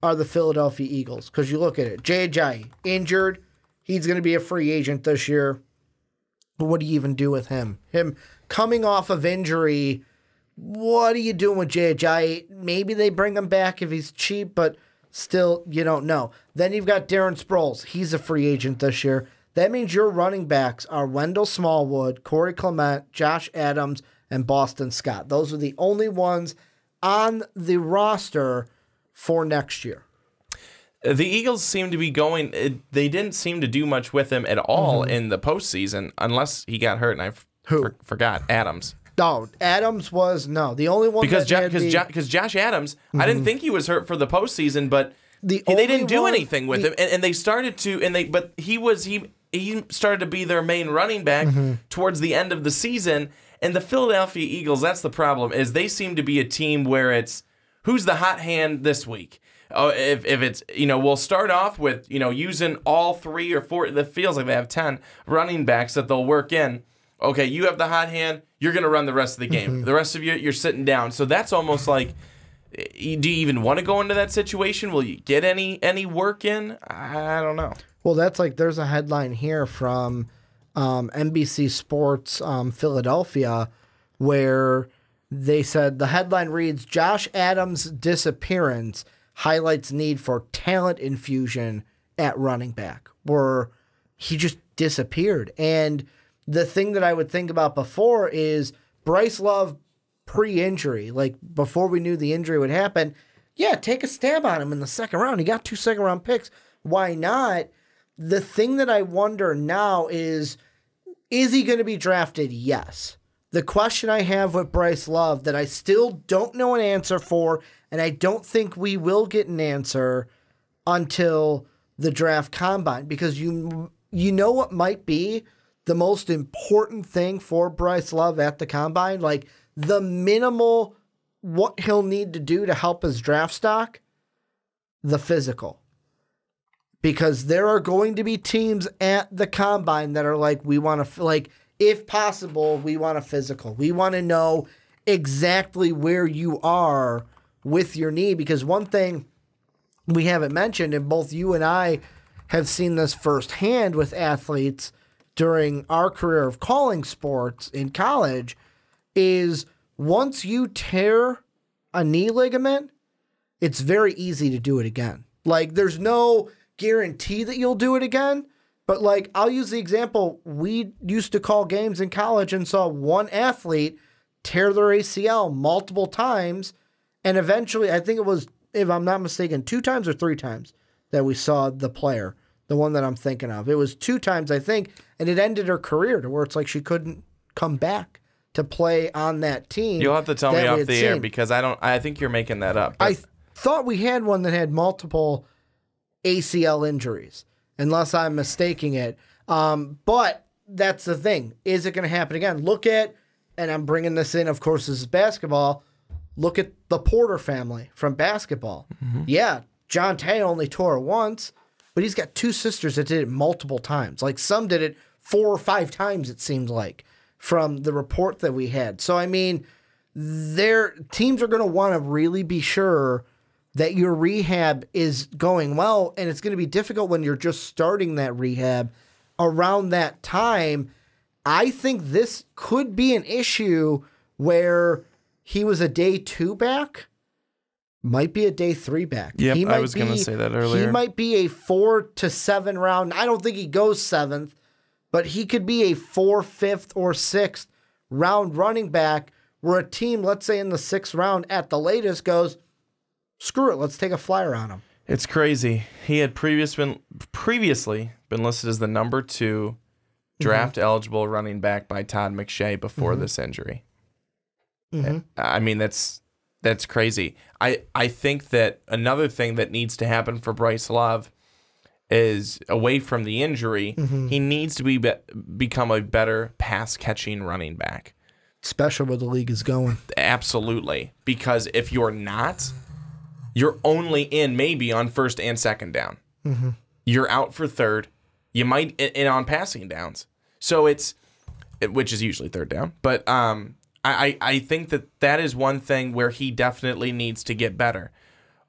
are the Philadelphia Eagles. Because you look at it, Jay injured. He's going to be a free agent this year. But what do you even do with him? Him coming off of injury. What are you doing with Jay? Maybe they bring him back if he's cheap, but still, you don't know. Then you've got Darren Sproles. He's a free agent this year. That means your running backs are Wendell Smallwood, Corey Clement, Josh Adams, and Boston Scott. Those are the only ones on the roster for next year. The Eagles seem to be going, they didn't seem to do much with him at all in the postseason, unless he got hurt, and I forgot, Adams. No, Adams was, the only one because Josh Adams, I didn't think he was hurt for the postseason, but they didn't do anything with him, and they started to, but he started to be their main running back towards the end of the season, and the Philadelphia Eagles, that's the problem, is they seem to be a team where it's, who's the hot hand this week? If it's, we'll start off with, using all 3 or 4, it feels like they have 10 running backs that they'll work in. Okay, you have the hot hand, you're going to run the rest of the game. The rest of you, you're sitting down. So that's almost like Do you even want to go into that situation? Will you get any work in? I don't know. Well, that's like there's a headline here from NBC Sports Philadelphia where they said the headline reads, Josh Adams' disappearance highlights need for talent infusion at running back, where he just disappeared. And the thing that I would think about before is Bryce Love pre-injury, like before we knew the injury would happen, yeah, take a stab on him in the second round. He got 2 second-round picks. Why not? The thing that I wonder now is he going to be drafted? Yes. The question I have with Bryce Love that I still don't know an answer for, and I don't think we will get an answer until the draft combine, because you know what might be the most important thing for Bryce Love at the combine? Like the minimal, what he'll need to do to help his draft stock, the physical. Because there are going to be teams at the combine that are like, we want to, like, if possible, we want a physical. We want to know exactly where you are with your knee, because one thing we haven't mentioned, and both you and I have seen this firsthand with athletes during our career of calling sports in college, is once you tear a knee ligament, it's very easy to do it again. Like, there's no guarantee that you'll do it again, but like, I'll use the example, we used to call games in college and saw one athlete tear their ACL multiple times, and eventually, I think it was, if I'm not mistaken, 2 times or 3 times that we saw the player, the one that I'm thinking of. It was 2 times, I think, and it ended her career to where it's like she couldn't come back to play on that team. You'll have to tell me off the air, because I think you're making that up. I thought we had one that had multiple ACL injuries, unless I'm mistaking it. But that's the thing. Is it going to happen again? Look at, and I'm bringing this in, of course, this is basketball. Look at the Porter family from basketball. Mm-hmm. Yeah, John Tay only tore it once, but he's got 2 sisters that did it multiple times. Like, some did it 4 or 5 times, it seemed like, from the report that we had. So, I mean, their teams are going to want to really be sure that your rehab is going well, and it's going to be difficult when you're just starting that rehab around that time. I think this could be an issue where he was a day 2 back, might be a day 3 back. Yep, I was going to say that earlier. He might be a 4 to 7 round. I don't think he goes 7th, but he could be a 4th, 5th, or 6th round running back where a team, let's say in the 6th round at the latest, goes, screw it, let's take a flyer on him. It's crazy. He had previously been listed as the number 2 draft-eligible running back by Todd McShay before this injury. Mm-hmm. I mean, that's crazy. I think that another thing that needs to happen for Bryce Love is, away from the injury, he needs to become a better pass-catching running back. Especially where the league is going. Absolutely. Because if you're not, you're only in maybe on 1st and 2nd down. Mm-hmm. You're out for 3rd. You might in on passing downs. So which is usually 3rd down. But I think that is one thing where he definitely needs to get better.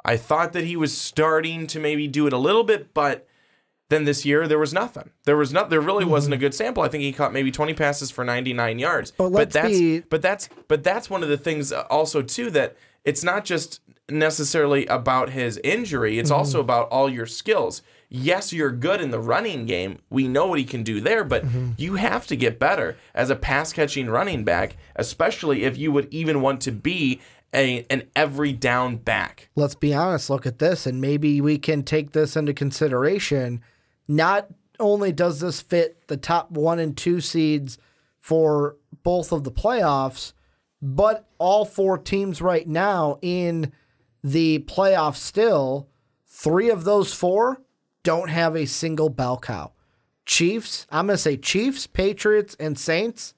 I thought that he was starting to maybe do it a little bit, but then this year there was nothing. There really wasn't a good sample. I think he caught maybe 20 passes for 99 yards. But that's one of the things also too, that it's not just necessarily about his injury. It's also about all your skills. Yes, you're good in the running game. We know what he can do there, but you have to get better as a pass-catching running back, especially if you would even want to be an every down back. Let's be honest, look at this, and maybe we can take this into consideration. Not only does this fit the top 1 and 2 seeds for both of the playoffs, but all 4 teams right now in the playoffs still, 3 of those 4 don't have a single bell cow. Chiefs, I'm going to say Chiefs, Patriots, and Saints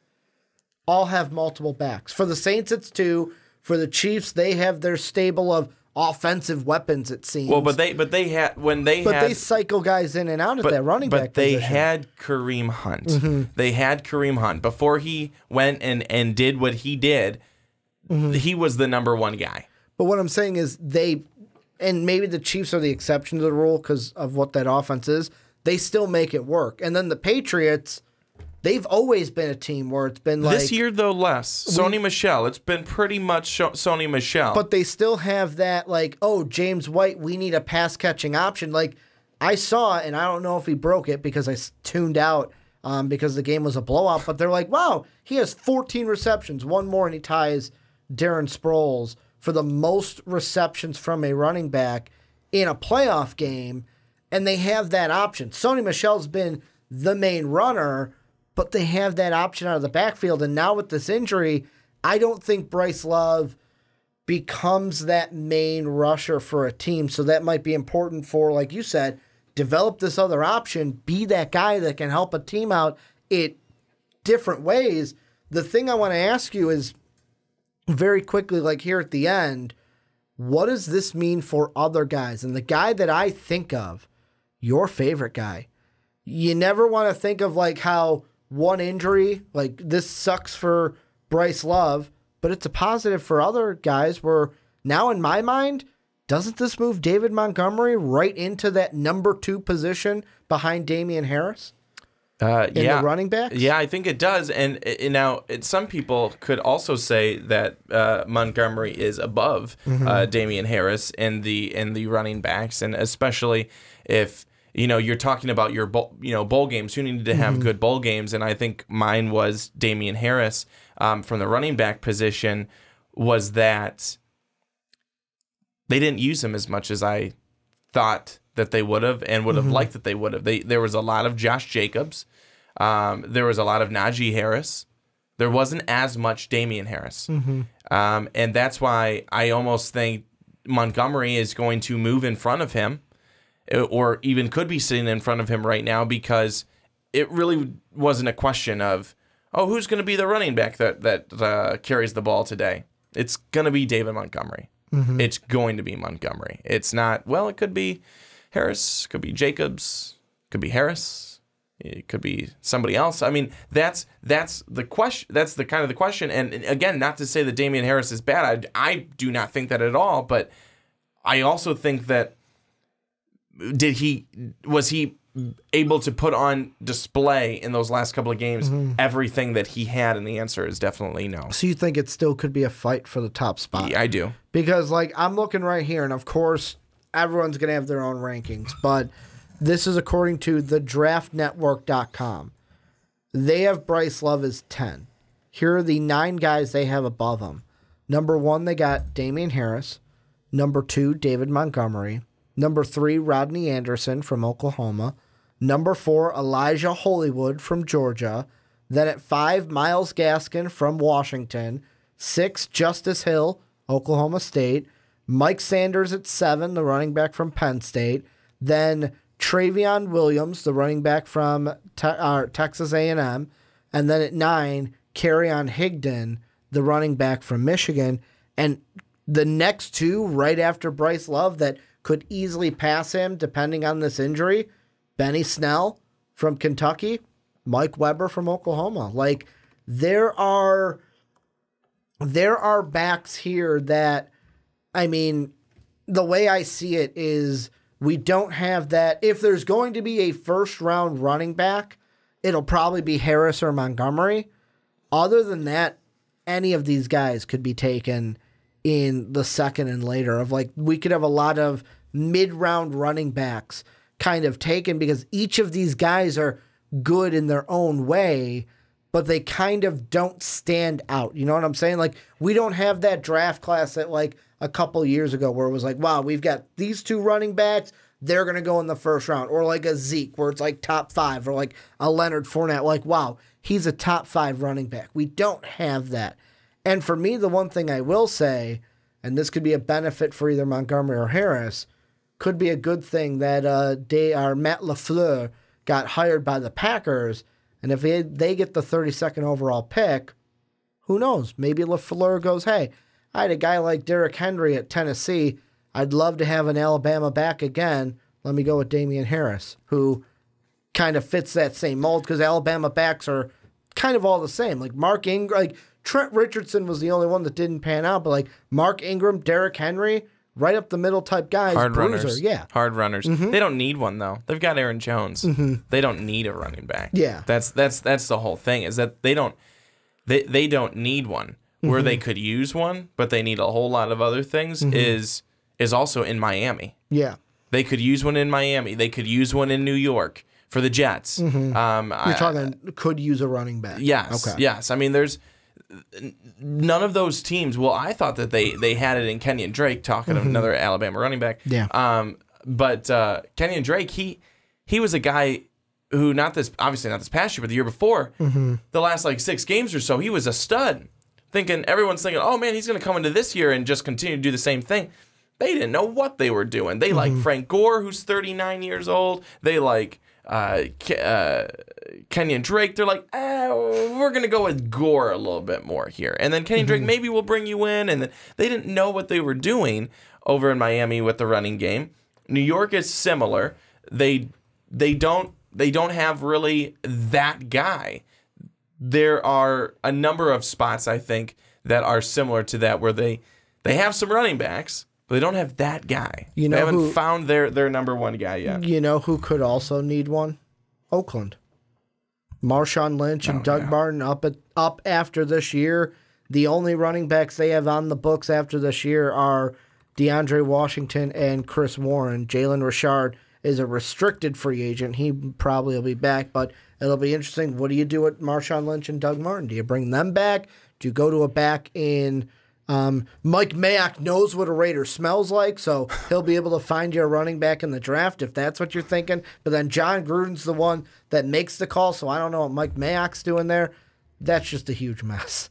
all have multiple backs. For the Saints, it's 2. For the Chiefs, they have their stable of offensive weapons, it seems. Well, but they cycle guys in and out of that running back But they position. had Kareem Hunt. They had Kareem Hunt. Before he went and did what he did, he was the number 1 guy. But what I'm saying is and maybe the Chiefs are the exception to the rule because of what that offense is, they still make it work. And then the Patriots, they've always been a team where it's been like... This year, though, less. Sony Michel. It's been pretty much Sony Michel. But they still have that, like, oh, James White, we need a pass-catching option. Like, I saw it, and I don't know if he broke it because I tuned out because the game was a blowout. But they're like, wow, he has 14 receptions, one more, and he ties Darren Sproles for the most receptions from a running back in a playoff game, and they have that option. Sony Michel's been the main runner, but they have that option out of the backfield. And now with this injury, I don't think Bryce Love becomes that main rusher for a team. So that might be important for, like you said, develop this other option, be that guy that can help a team out in different ways. The thing I want to ask you is, very quickly, like here at the end, what does this mean for other guys? And the guy that I think of, your favorite guy, you never want to think of like how one injury, like this sucks for Bryce Love, but it's a positive for other guys where now in my mind, doesn't this move David Montgomery right into that number 2 position behind Damien Harris? The running backs? Yeah, I think it does. And now, some people could also say that Montgomery is above Damien Harris in the running backs, and especially if you're talking about your bowl games. You need to have good bowl games, and I think mine was Damien Harris from the running back position. Was that they didn't use him as much as I thought that they would have, and would have liked that they would have. There was a lot of Josh Jacobs. There was a lot of Najee Harris. There wasn't as much Damien Harris. And that's why I almost think Montgomery is going to move in front of him, or even could be sitting in front of him right now, because it really wasn't a question of, oh, who's going to be the running back that carries the ball today? It's going to be David Montgomery. It's going to be Montgomery. It's not, well, it could be Harris, could be Jacobs, could be Harris, it could be somebody else. I mean, that's the question. That's the kind of the question. And again, not to say that Damien Harris is bad. I do not think that at all. But I also think that was he able to put on display in those last couple of games everything that he had? And the answer is definitely no. So you think it still could be a fight for the top spot? Yeah, I do. Because like I'm looking right here, and of course everyone's going to have their own rankings, but this is according to thedraftnetwork.com. They have Bryce Love as 10. Here are the 9 guys they have above him. Number 1, they got Damien Harris. Number 2, David Montgomery. Number 3, Rodney Anderson from Oklahoma. Number 4, Elijah Hollywood from Georgia. Then at 5, Myles Gaskin from Washington. 6, Justice Hill, Oklahoma State. Mike Sanders at 7, the running back from Penn State. Then Travion Williams, the running back from Texas A&M. And then at 9, Kerryon Higdon, the running back from Michigan. And the next 2 right after Bryce Love that could easily pass him depending on this injury, Benny Snell from Kentucky, Mike Weber from Oklahoma. Like, there are backs here that, I mean, the way I see it is we don't have that. If there's going to be a first-round running back, it'll probably be Harris or Montgomery. Other than that, any of these guys could be taken in the second and later. Of like, we could have a lot of mid-round running backs kind of taken because each of these guys are good in their own way, but they kind of don't stand out. You know what I'm saying? Like, we don't have that draft class that like a couple years ago where it was like, wow, we've got these 2 running backs, they're going to go in the first round. Or like a Zeke where it's like top 5, or like a Leonard Fournette, like, wow, he's a top 5 running back. We don't have that. And for me, the one thing I will say, and this could be a benefit for either Montgomery or Harris, could be a good thing that Matt LaFleur got hired by the Packers, and if they get the 32nd overall pick, who knows? Maybe LaFleur goes, hey, I had a guy like Derrick Henry at Tennessee. I'd love to have an Alabama back again. Let me go with Damien Harris, who kind of fits that same mold because Alabama backs are kind of all the same. Like Mark Ingram, like Trent Richardson was the only one that didn't pan out, but like Mark Ingram, Derrick Henry, right up the middle type guys. Hard bruiser, runners. yeah. Hard runners. They don't need one, though. They've got Aaron Jones. They don't need a running back. Yeah. That's the whole thing, is that they don't need one. Where they could use one, but they need a whole lot of other things is also in Miami. Yeah. They could use one in Miami. They could use one in New York for the Jets. You're talking could use a running back. Yes. Okay. Yes. I mean, there's none of those teams. Well, I thought that they had it in Kenyon Drake, talking of another Alabama running back. Yeah. But Kenyon Drake, he was a guy who obviously not this past year, but the year before, the last like 6 games or so, he was a stud. Everyone's thinking, oh man, he's going to come into this year and just continue to do the same thing. They didn't know what they were doing. They like Frank Gore, who's 39 years old. They like Kenyon Drake. They're like, we're going to go with Gore a little bit more here. And then Kenyon Drake, maybe we'll bring you in. And then they didn't know what they were doing over in Miami with the running game. New York is similar. They don't have really that guy. There are a number of spots, I think, that are similar to that, where they have some running backs, but they don't have that guy. They haven't found their number one guy yet. You know who could also need one? Oakland. Marshawn Lynch and Doug Martin up after this year. The only running backs they have on the books after this year are DeAndre Washington and Chris Warren. Jalen Richard is a restricted free agent. He probably will be back, but it'll be interesting. What do you do with Marshawn Lynch and Doug Martin? Do you bring them back? Do you go to a back in Mike Mayock knows what a Raider smells like, so he'll be able to find you a running back in the draft if that's what you're thinking. But then John Gruden's the one that makes the call, so I don't know what Mike Mayock's doing there. That's just a huge mess.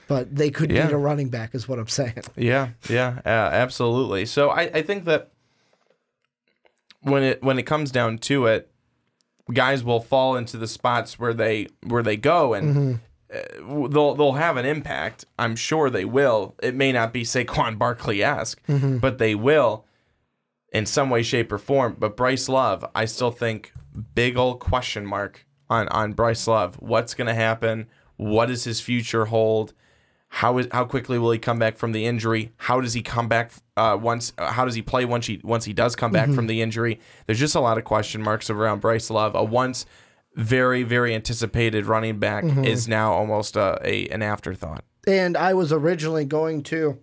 But they could need a running back is what I'm saying. Yeah, absolutely. So I think that when it comes down to it, guys will fall into the spots where they go, and they'll have an impact. I'm sure they will. It may not be Saquon Barkley-esque, but they will in some way, shape, or form. But Bryce Love, I still think big old question mark on Bryce Love. What's going to happen? What does his future hold? How quickly will he come back from the injury? How does he come back how does he play once he does come back from the injury? There's just a lot of question marks around Bryce Love. A once very, very anticipated running back is now almost an afterthought. And I was originally going to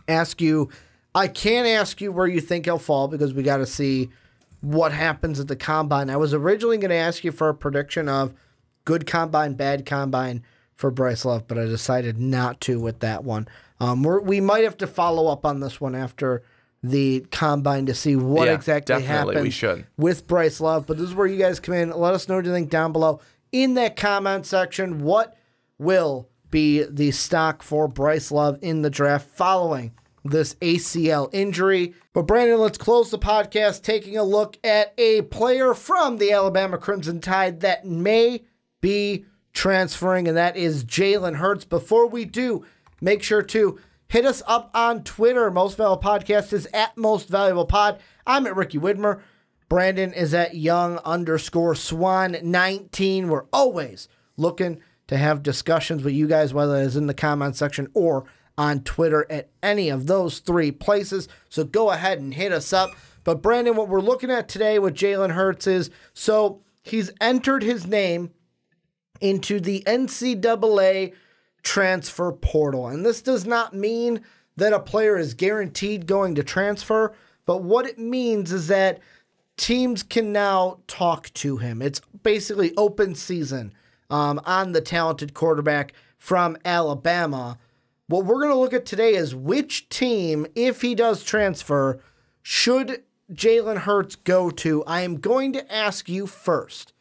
ask you, I can't ask you where you think he'll fall because we got to see what happens at the combine. I was originally going to ask you for a prediction of good combine, bad combine for Bryce Love, but I decided not to with that one. We might have to follow up on this one after the combine to see what exactly happened we should. with Bryce Love. But this is where you guys come in. Let us know what you think down below in that comment section. What will be the stock for Bryce Love in the draft following this ACL injury? But Brandon, let's close the podcast taking a look at a player from the Alabama Crimson Tide that may be transferring, and that is Jalen Hurts. Before we do, make sure to hit us up on Twitter. Most Valuable Podcast is at Most Valuable Pod. I'm at Ricky Widmer. Brandon is at Young_Swan19. We're always looking to have discussions with you guys, whether it's in the comment section or on Twitter at any of those 3 places. So go ahead and hit us up. But Brandon, what we're looking at today with Jalen Hurts is, so he's entered his name into the NCAA transfer portal. And this does not mean that a player is guaranteed going to transfer, but what it means is that teams can now talk to him. It's basically open season on the talented quarterback from Alabama. What we're going to look at today is which team, if he does transfer, should Jalen Hurts go to. I am going to ask you first,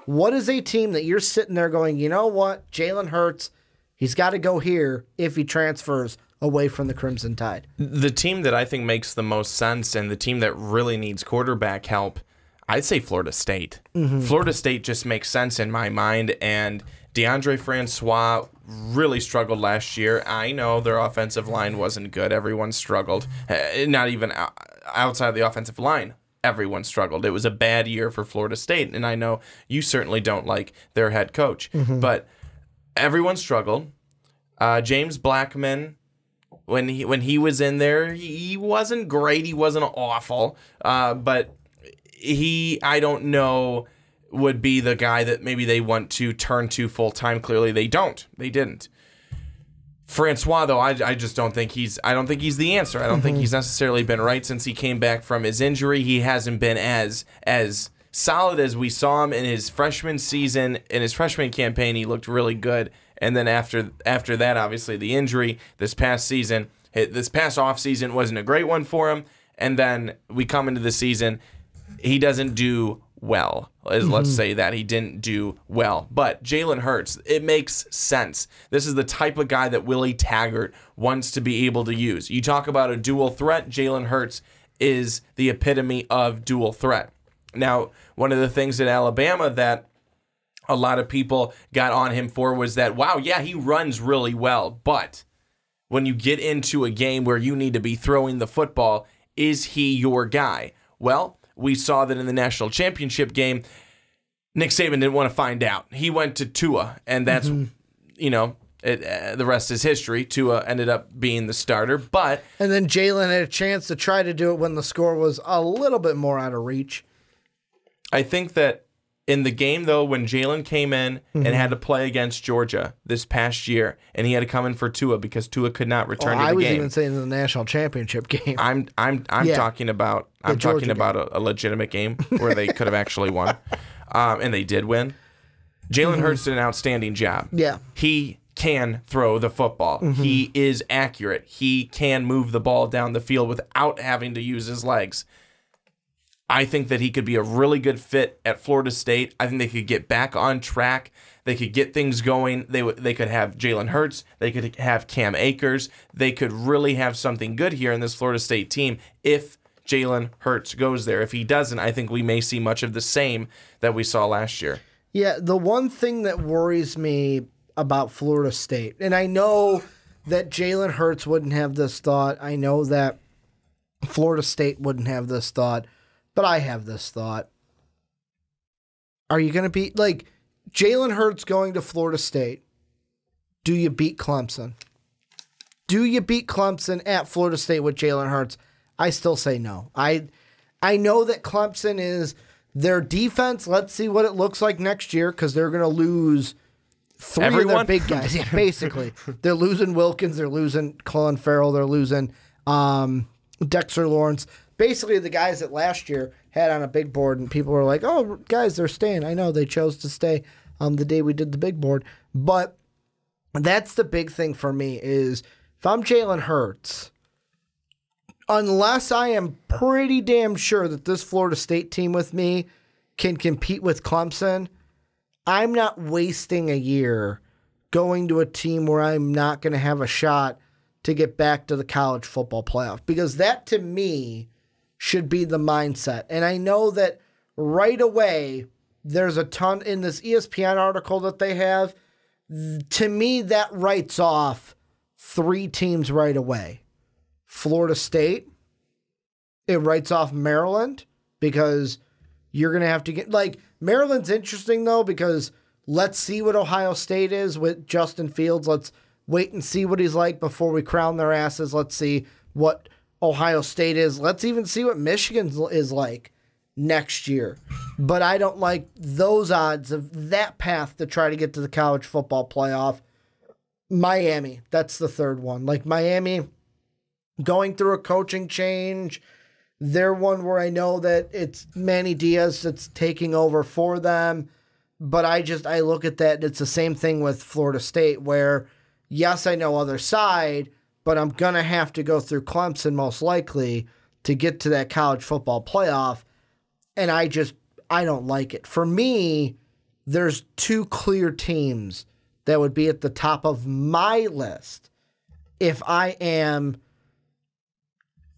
what is a team that you're sitting there going, you know what, Jalen Hurts, he's got to go here if he transfers away from the Crimson Tide? The team that I think makes the most sense and the team that really needs quarterback help, I'd say Florida State. Florida State just makes sense in my mind, and DeAndre Francois really struggled last year. I know their offensive line wasn't good. Everyone struggled. Not even outside of the offensive line. Everyone struggled. It was a bad year for Florida State, and I know you certainly don't like their head coach, but everyone struggled. James Blackman, when he was in there, he wasn't great. He wasn't awful. But I don't know, would be the guy that maybe they want to turn to full time. Clearly, they don't. They didn't. Francois, though, I just don't think he's the answer. I don't think he's necessarily been right since he came back from his injury. He hasn't been as solid as we saw him in his freshman season. In his freshman campaign, he looked really good. And then after that, obviously, the injury this past off season wasn't a great one for him. And then we come into the season, he doesn't do well. Let's say that he didn't do well. But Jalen Hurts, it makes sense. This is the type of guy that Willie Taggart wants to be able to use. You talk about a dual threat, Jalen Hurts is the epitome of dual threat. Now, one of the things at Alabama that a lot of people got on him for was that, wow, yeah, he runs really well, but when you get into a game where you need to be throwing the football, is he your guy? Well, we saw that in the national championship game, Nick Saban didn't want to find out. He went to Tua, and that's, the rest is history. Tua ended up being the starter, and then Jalen had a chance to try to do it when the score was a little bit more out of reach. I think that in the game, though, when Jalen came in and had to play against Georgia this past year, and he had to come in for Tua because Tua could not return to the game. I was even saying in the national championship game. I'm talking about a legitimate game where they could have actually won, and they did win. Jalen Hurts did an outstanding job. Yeah, he can throw the football. He is accurate. He can move the ball down the field without having to use his legs. I think that he could be a really good fit at Florida State. I think they could get back on track. They could get things going. They could have Jalen Hurts. They could have Cam Akers. They could really have something good here in this Florida State team if Jalen Hurts goes there. If he doesn't, I think we may see much of the same that we saw last year. Yeah, the one thing that worries me about Florida State, and I know that Jalen Hurts wouldn't have this thought. I know that Florida State wouldn't have this thought. But I have this thought. Are you going to beat, Jalen Hurts going to Florida State? Do you beat Clemson? Do you beat Clemson at Florida State with Jalen Hurts? I still say no. I know that Clemson is their defense. Let's see what it looks like next year because they're going to lose three of their big guys. Yeah, basically. They're losing Wilkins. They're losing Colin Farrell. They're losing Dexter Lawrence. Basically, the guys that last year had on a big board, and people were like, oh, guys, they're staying. I know they chose to stay the day we did the big board. But that's the big thing for me is if I'm Jalen Hurts, unless I am pretty damn sure that this Florida State team with me can compete with Clemson, I'm not wasting a year going to a team where I'm not going to have a shot to get back to the college football playoff. Because that, to me, should be the mindset. And I know that right away, there's a ton in this ESPN article that they have. To me, that writes off three teams right away. Florida State. It writes off Maryland because you're going to have to get... Maryland's interesting, though, because let's see what Ohio State is with Justin Fields. Let's wait and see what he's like before we crown their asses. Let's see what Ohio State is. Let's even see what Michigan is like next year. But I don't like those odds of that path to try to get to the college football playoff. Miami, that's the third one. Miami going through a coaching change. They're one where I know that it's Manny Diaz that's taking over for them. But I look at that, and it's the same thing with Florida State where, yes, I know other side, but I'm going to have to go through Clemson most likely to get to that college football playoff, and I don't like it. For me, there's two clear teams that would be at the top of my list if I am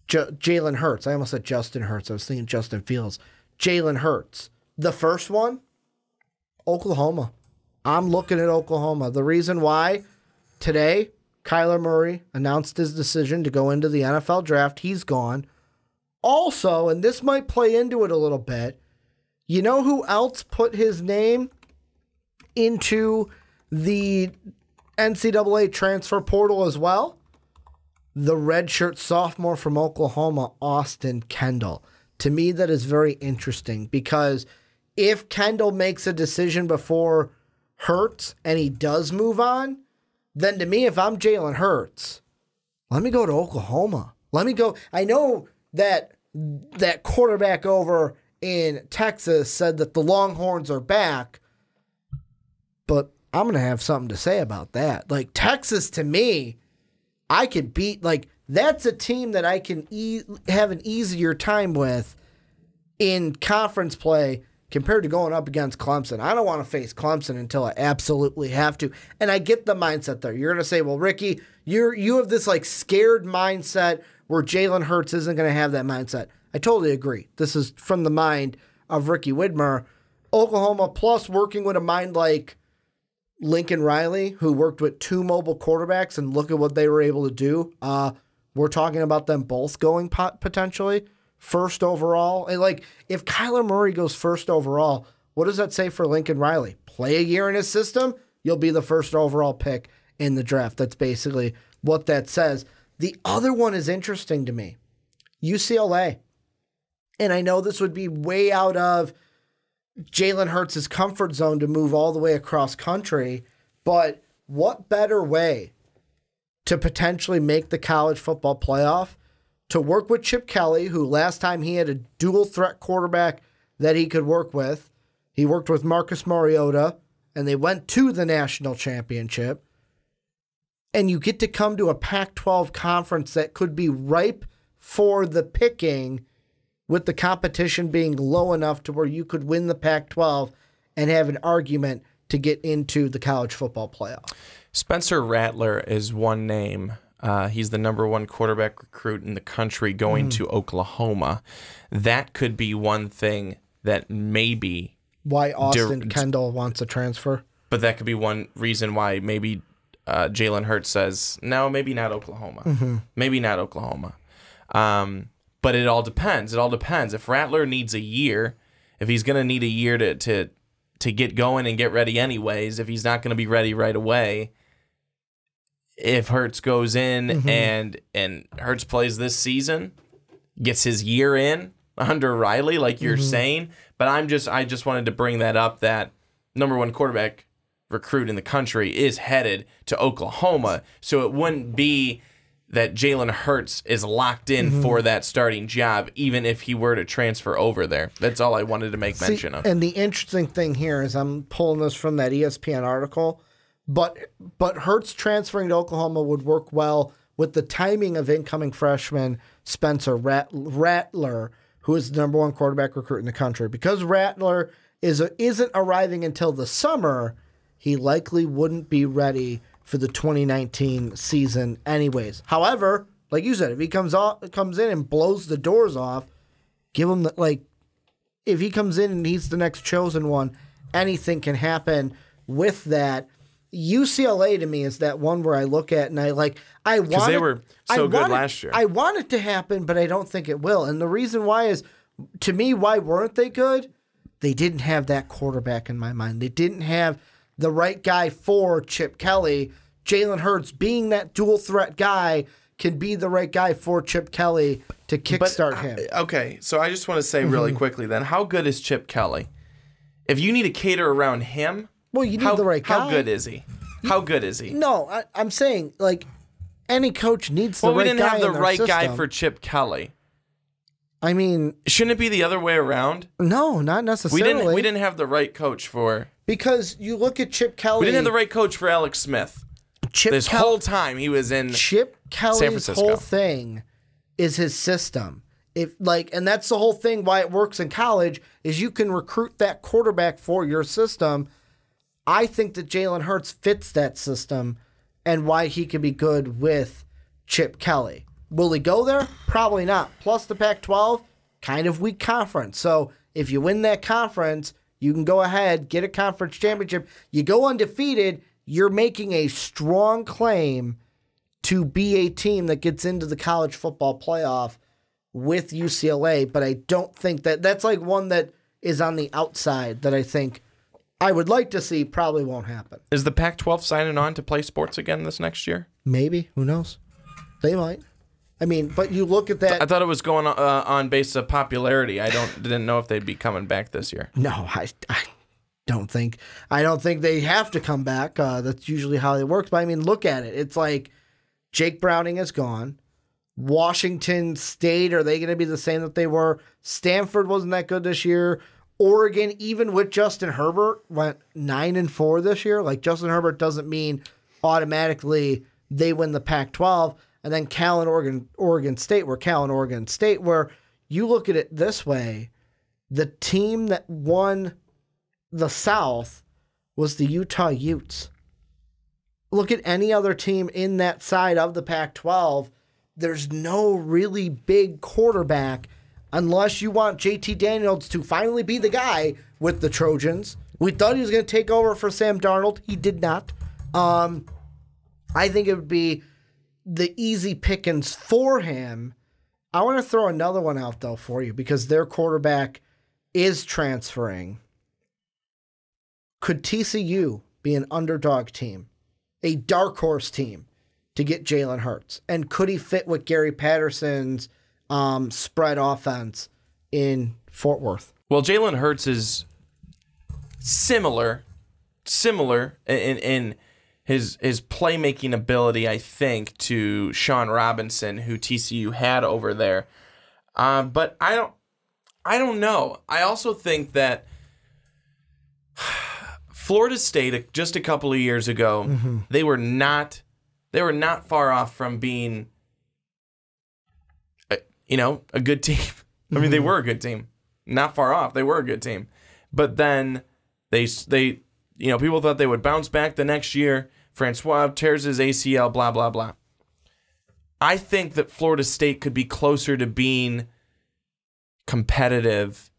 Jalen Hurts. I almost said Justin Hurts. I was thinking Justin Fields. Jalen Hurts. The first one, Oklahoma. I'm looking at Oklahoma. The reason why, today, Kyler Murray announced his decision to go into the NFL draft. He's gone. Also, and this might play into it a little bit, you know who else put his name into the NCAA transfer portal as well. The redshirt sophomore from Oklahoma, Austin Kendall. To me, that is very interesting because if Kendall makes a decision before Hurts and he does move on, then to me, if I'm Jalen Hurts, let me go to Oklahoma. Let me go. I know that quarterback over in Texas said that the Longhorns are back, but I'm going to have something to say about that. Like, Texas, to me, I can beat. Like, that's a team that I can have an easier time with in conference play compared to going up against Clemson. I don't want to face Clemson until I absolutely have to. And I get the mindset there. You're going to say, well, Ricky, you have this, like, scared mindset where Jalen Hurts isn't going to have that mindset. I totally agree. This is from the mind of Ricky Widmer. Oklahoma, plus working with a mind like Lincoln Riley, who worked with 2 mobile quarterbacks, and look at what they were able to do. We're talking about them both going potentially first overall. And like, if Kyler Murray goes first overall, what does that say for Lincoln Riley? Play a year in his system, you'll be the first overall pick in the draft. That's basically what that says. The other one is interesting to me. UCLA. And I know this would be way out of Jalen Hurts' comfort zone to move all the way across country, but what better way to potentially make the college football playoff to work with Chip Kelly, who last time he had a dual threat quarterback that he could work with. He worked with Marcus Mariota, and they went to the national championship. And you get to come to a Pac-12 conference that could be ripe for the picking, with the competition being low enough to where you could win the Pac-12 and have an argument to get into the college football playoff. Spencer Rattler is one name. He's the #1 quarterback recruit in the country going to Oklahoma. That could be one thing that maybe... Why Austin Kendall wants to transfer? But that could be one reason why maybe Jalen Hurts says, no, maybe not Oklahoma. Maybe not Oklahoma. But it all depends. It all depends. If Rattler needs a year, if he's going to need a year to get going and get ready anyways, if he's not going to be ready right away, if Hurts goes in and Hurts plays this season, gets his year in under Riley, like you're saying, but I just wanted to bring that up, that #1 quarterback recruit in the country is headed to Oklahoma, so it wouldn't be that Jalen Hurts is locked in for that starting job, even if he were to transfer over there. That's all I wanted to make mention of. And the interesting thing here is I'm pulling this from that ESPN article, but Hurts transferring to Oklahoma would work well with the timing of incoming freshman Spencer Rattler, who is the #1 quarterback recruit in the country. Because Rattler isn't arriving until the summer, he likely wouldn't be ready for the 2019 season anyways. However, like you said, if he comes in and blows the doors off, give him if he comes in and he's the next chosen one, anything can happen with that. UCLA to me is that one where I look at and because they were so good last year. I want it to happen, but I don't think it will. And the reason why is, to me, why weren't they good? They didn't have that quarterback in my mind. They didn't have the right guy for Chip Kelly. Jalen Hurts, being that dual threat guy, can be the right guy for Chip Kelly to kickstart him. Okay, so I just want to say really quickly then, how good is Chip Kelly? If you need to cater around him, well, you need the right guy. How good is he? How good is he? No, I'm saying, any coach needs the right guy. Well, we didn't have the right guy system for Chip Kelly. I mean, shouldn't it be the other way around? No, not necessarily. We didn't have the right coach for... Because you look at Chip Kelly... We didn't have the right coach for Alex Smith. Whole time he was in Chip Kelly's San Francisco. Whole thing is his system. And that's the whole thing why it works in college, is you can recruit that quarterback for your system. I think that Jalen Hurts fits that system and why he could be good with Chip Kelly. Will he go there? Probably not. Plus the Pac-12, kind of weak conference. So if you win that conference, you can go ahead, get a conference championship. You go undefeated, you're making a strong claim to be a team that gets into the college football playoff with UCLA. But I don't think that's one that is on the outside that I think I would like to see, probably won't happen. Is the Pac-12 signing on to play sports again this next year? Maybe. Who knows? They might. I mean, but you look at that. I thought it was going on basis of popularity. Didn't know if they'd be coming back this year. No, I don't think. I don't think they have to come back. That's usually how it works. But I mean, look at it. It's like Jake Browning is gone. Washington State, are they going to be the same that they were? Stanford wasn't that good this year. Oregon, even with Justin Herbert, went 9-4 this year. Like, Justin Herbert doesn't mean automatically they win the Pac-12. And then Cal and Oregon State, where you look at it this way, the team that won the South was the Utah Utes. Look at any other team in that side of the Pac-12. There's no really big quarterback unless you want JT Daniels to finally be the guy with the Trojans. We thought he was going to take over for Sam Darnold. He did not. I think it would be the easy pickings for him. I want to throw another one out, though, for you because their quarterback is transferring. Could TCU be an underdog team, a dark horse team to get Jalen Hurts? And could he fit with Gary Patterson's spread offense in Fort Worth? Well, Jalen Hurts is similar in his playmaking ability, I think, to Sean Robinson, who TCU had over there. But I don't know. I also think that Florida State, just a couple of years ago, they were not far off from being a good team. I mean, they were a good team. Not far off. They were a good team. But then they people thought they would bounce back the next year. Francois tears his ACL, blah, blah, blah. I think that Florida State could be closer to being competitive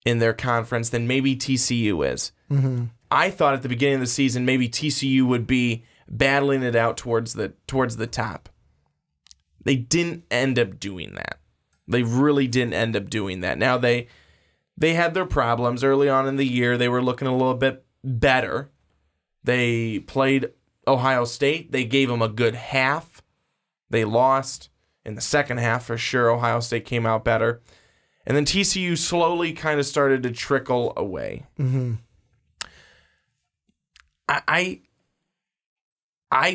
in their conference than maybe TCU is. I thought at the beginning of the season maybe TCU would be battling it out towards the top. They didn't end up doing that. They really didn't end up doing that. Now they had their problems early on in the year. They were looking a little bit better. They played Ohio State. They gave them a good half. They lost in the second half for sure. Ohio State came out better. And then TCU slowly kind of started to trickle away. I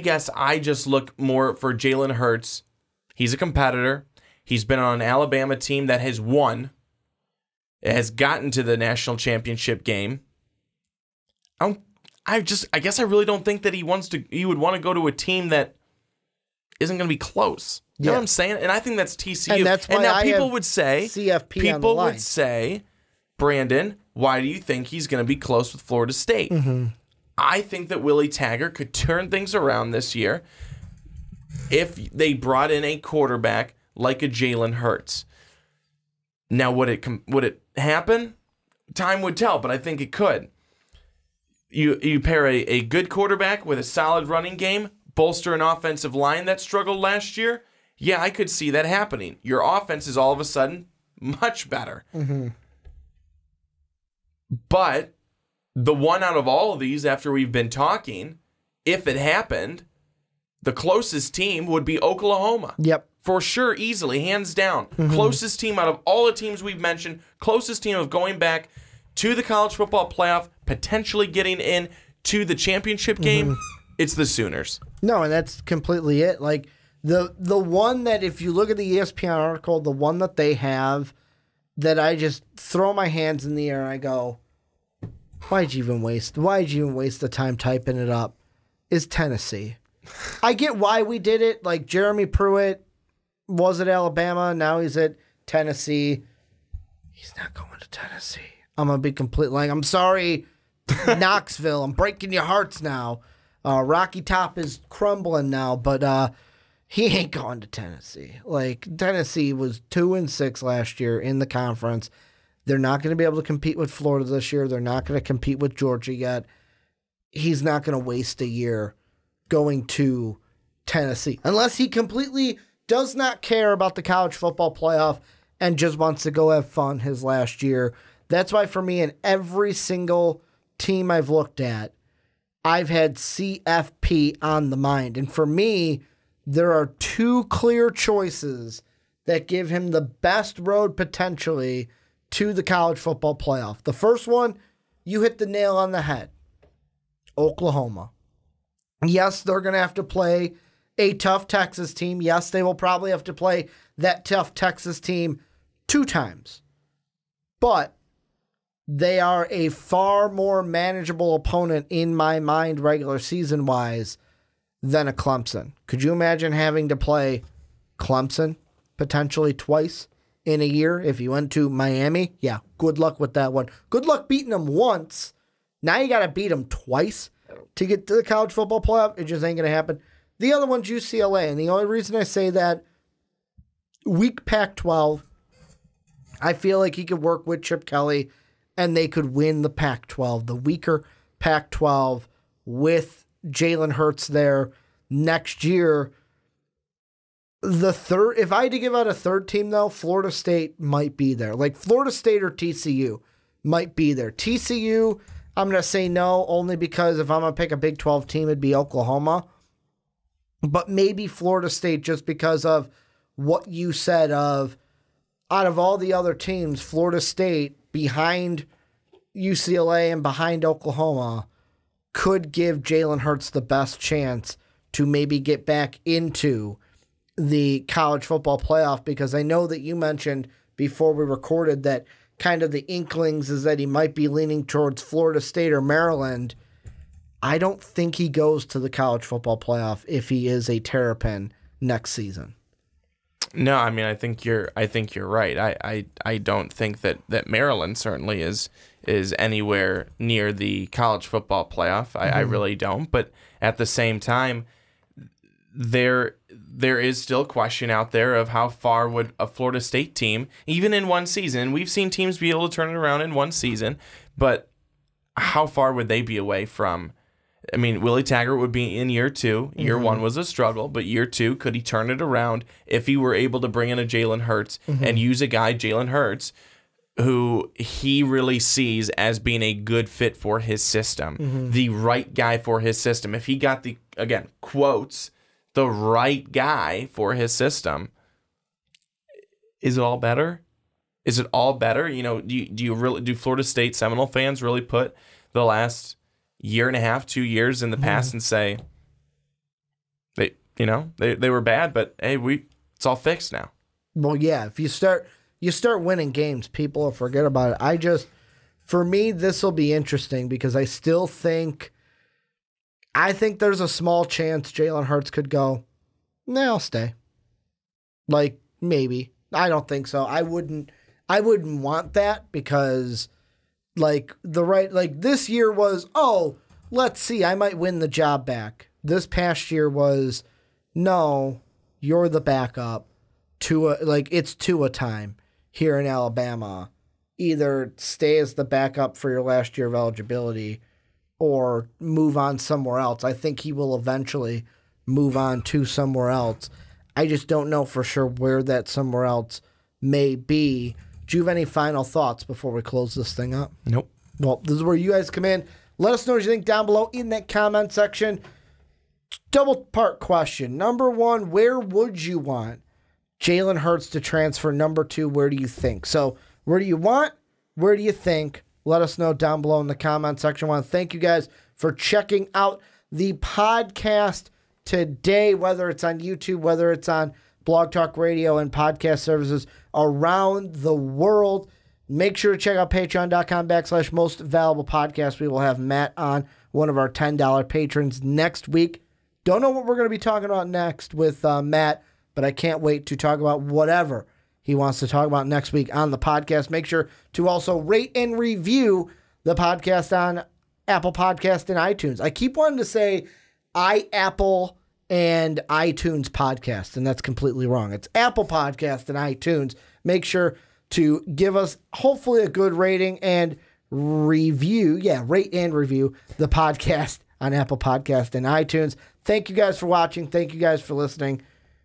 guess I just look more for Jalen Hurts. He's a competitor. He's been on an Alabama team that has won. It has gotten to the national championship game. I guess I really don't think that he would want to go to a team that isn't going to be close. You know what I'm saying? And I think that's TCU. And that's why now people would say CFP on the line. Would say, Brandon, why do you think he's going to be close with Florida State? I think that Willie Taggart could turn things around this year if they brought in a quarterback like a Jalen Hurts. Now, would it happen? Time would tell, but I think it could. You pair a good quarterback with a solid running game, bolster an offensive line that struggled last year. Yeah, I could see that happening. Your offense is all of a sudden much better. But the one out of all of these, after we've been talking, if it happened, the closest team would be Oklahoma. Yep. For sure, easily, hands down. Closest team out of all the teams we've mentioned, closest team of going back to the college football playoff, potentially getting in to the championship game, it's the Sooners. No, and that's completely it. Like, the one that, if you look at the ESPN article, the one that they have that I just throw my hands in the air and I go, why'd you even waste the time typing it up, is Tennessee. I get why we did it. Like, Jeremy Pruitt was at Alabama. Now he's at Tennessee. He's not going to Tennessee. I'm going to be complete. Like, I'm sorry, Knoxville. I'm breaking your hearts now. Rocky Top is crumbling now, but he ain't going to Tennessee. Like, Tennessee was 2-6 last year in the conference. They're not going to be able to compete with Florida this year. They're not going to compete with Georgia yet. He's not going to waste a year going to Tennessee unless he completely does not care about the college football playoff and just wants to go have fun his last year. That's why, for me, in every single team I've looked at, I've had CFP on the mind. And for me, there are two clear choices that give him the best road potentially to the college football playoff. The first one, you hit the nail on the head. Oklahoma. Yes, they're going to have to play a tough Texas team. Yes, they will probably have to play that tough Texas team 2 times. But they are a far more manageable opponent in my mind regular season-wise than a Clemson. Could you imagine having to play Clemson potentially twice in a year if you went to Miami? Yeah, good luck with that one. Good luck beating them once. Now you got to beat them twice to get to the college football playoff. It just ain't going to happen. The other one's UCLA, and the only reason I say that, weak Pac-12, I feel like he could work with Chip Kelly, and they could win the Pac-12, the weaker Pac-12, with Jalen Hurts there next year. The third, if I had to give out a third team, though, Florida State might be there. Like Florida State or TCU might be there. TCU, I'm going to say no, only because if I'm going to pick a Big 12 team, it'd be Oklahoma. But maybe Florida State, just because of what you said of, out of all the other teams, Florida State behind UCLA and behind Oklahoma could give Jalen Hurts the best chance to maybe get back into the college football playoff, because I know that you mentioned before we recorded that kind of the inklings is that he might be leaning towards Florida State or Maryland. I don't think he goes to the college football playoff if he is a Terrapin next season. No, I mean I think you're right. I don't think that Maryland certainly is anywhere near the college football playoff. I really don't. But at the same time, there is still question out there of how far would a Florida State team, even in one season, we've seen teams be able to turn it around in one season, but how far would they be away from? I mean, Willie Taggart would be in year 2. Year 1 was a struggle, but year 2, could he turn it around if he were able to bring in a Jalen Hurts and use a guy, Jalen Hurts, who he really sees as being a good fit for his system, the right guy for his system. If he got the, again, quotes, the right guy for his system, is it all better? Is it all better? You know, do Florida State Seminole fans really put the last year and a half, 2 years in the past and say they were bad, but hey, it's all fixed now? Well, yeah, if you start winning games, people will forget about it. For me, this will be interesting because I think there's a small chance Jalen Hurts could go, nah, I'll stay. Like, maybe. I don't think so. I wouldn't want that because, this year was, oh, let's see, I might win the job back. This past year was, no, you're the backup. It's Tua time here in Alabama. Either stay as the backup for your last year of eligibility or move on somewhere else. I think he will eventually move on to somewhere else. I just don't know for sure where that somewhere else may be. Do you have any final thoughts before we close this thing up? Nope. Well, this is where you guys come in. Let us know what you think down below in that comment section. Double-part question. Number 1, where would you want Jalen Hurts to transfer? Number 2, where do you think? So, where do you want? Where do you think? Let us know down below in the comment section. I want to thank you guys for checking out the podcast today, whether it's on YouTube, whether it's on Blog Talk Radio and podcast services around the world. Make sure to check out patreon.com/mostvaluablepodcast. We will have Matt on, one of our $10 patrons, next week. Don't know what we're going to be talking about next with Matt, but I can't wait to talk about whatever he wants to talk about next week on the podcast. Make sure to also rate and review the podcast on Apple Podcast and iTunes. I keep wanting to say Apple and iTunes podcast, and that's completely wrong. It's Apple Podcast and iTunes. Make sure to give us hopefully a good rating and review. Yeah, rate and review the podcast on Apple Podcast and iTunes. Thank you guys for watching. Thank you guys for listening.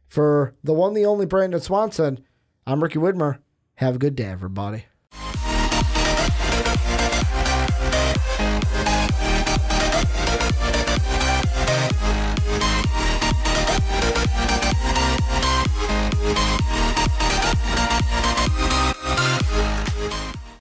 For the one, the only Brandon Swanson, I'm Ricky Widmer. Have a good day, everybody.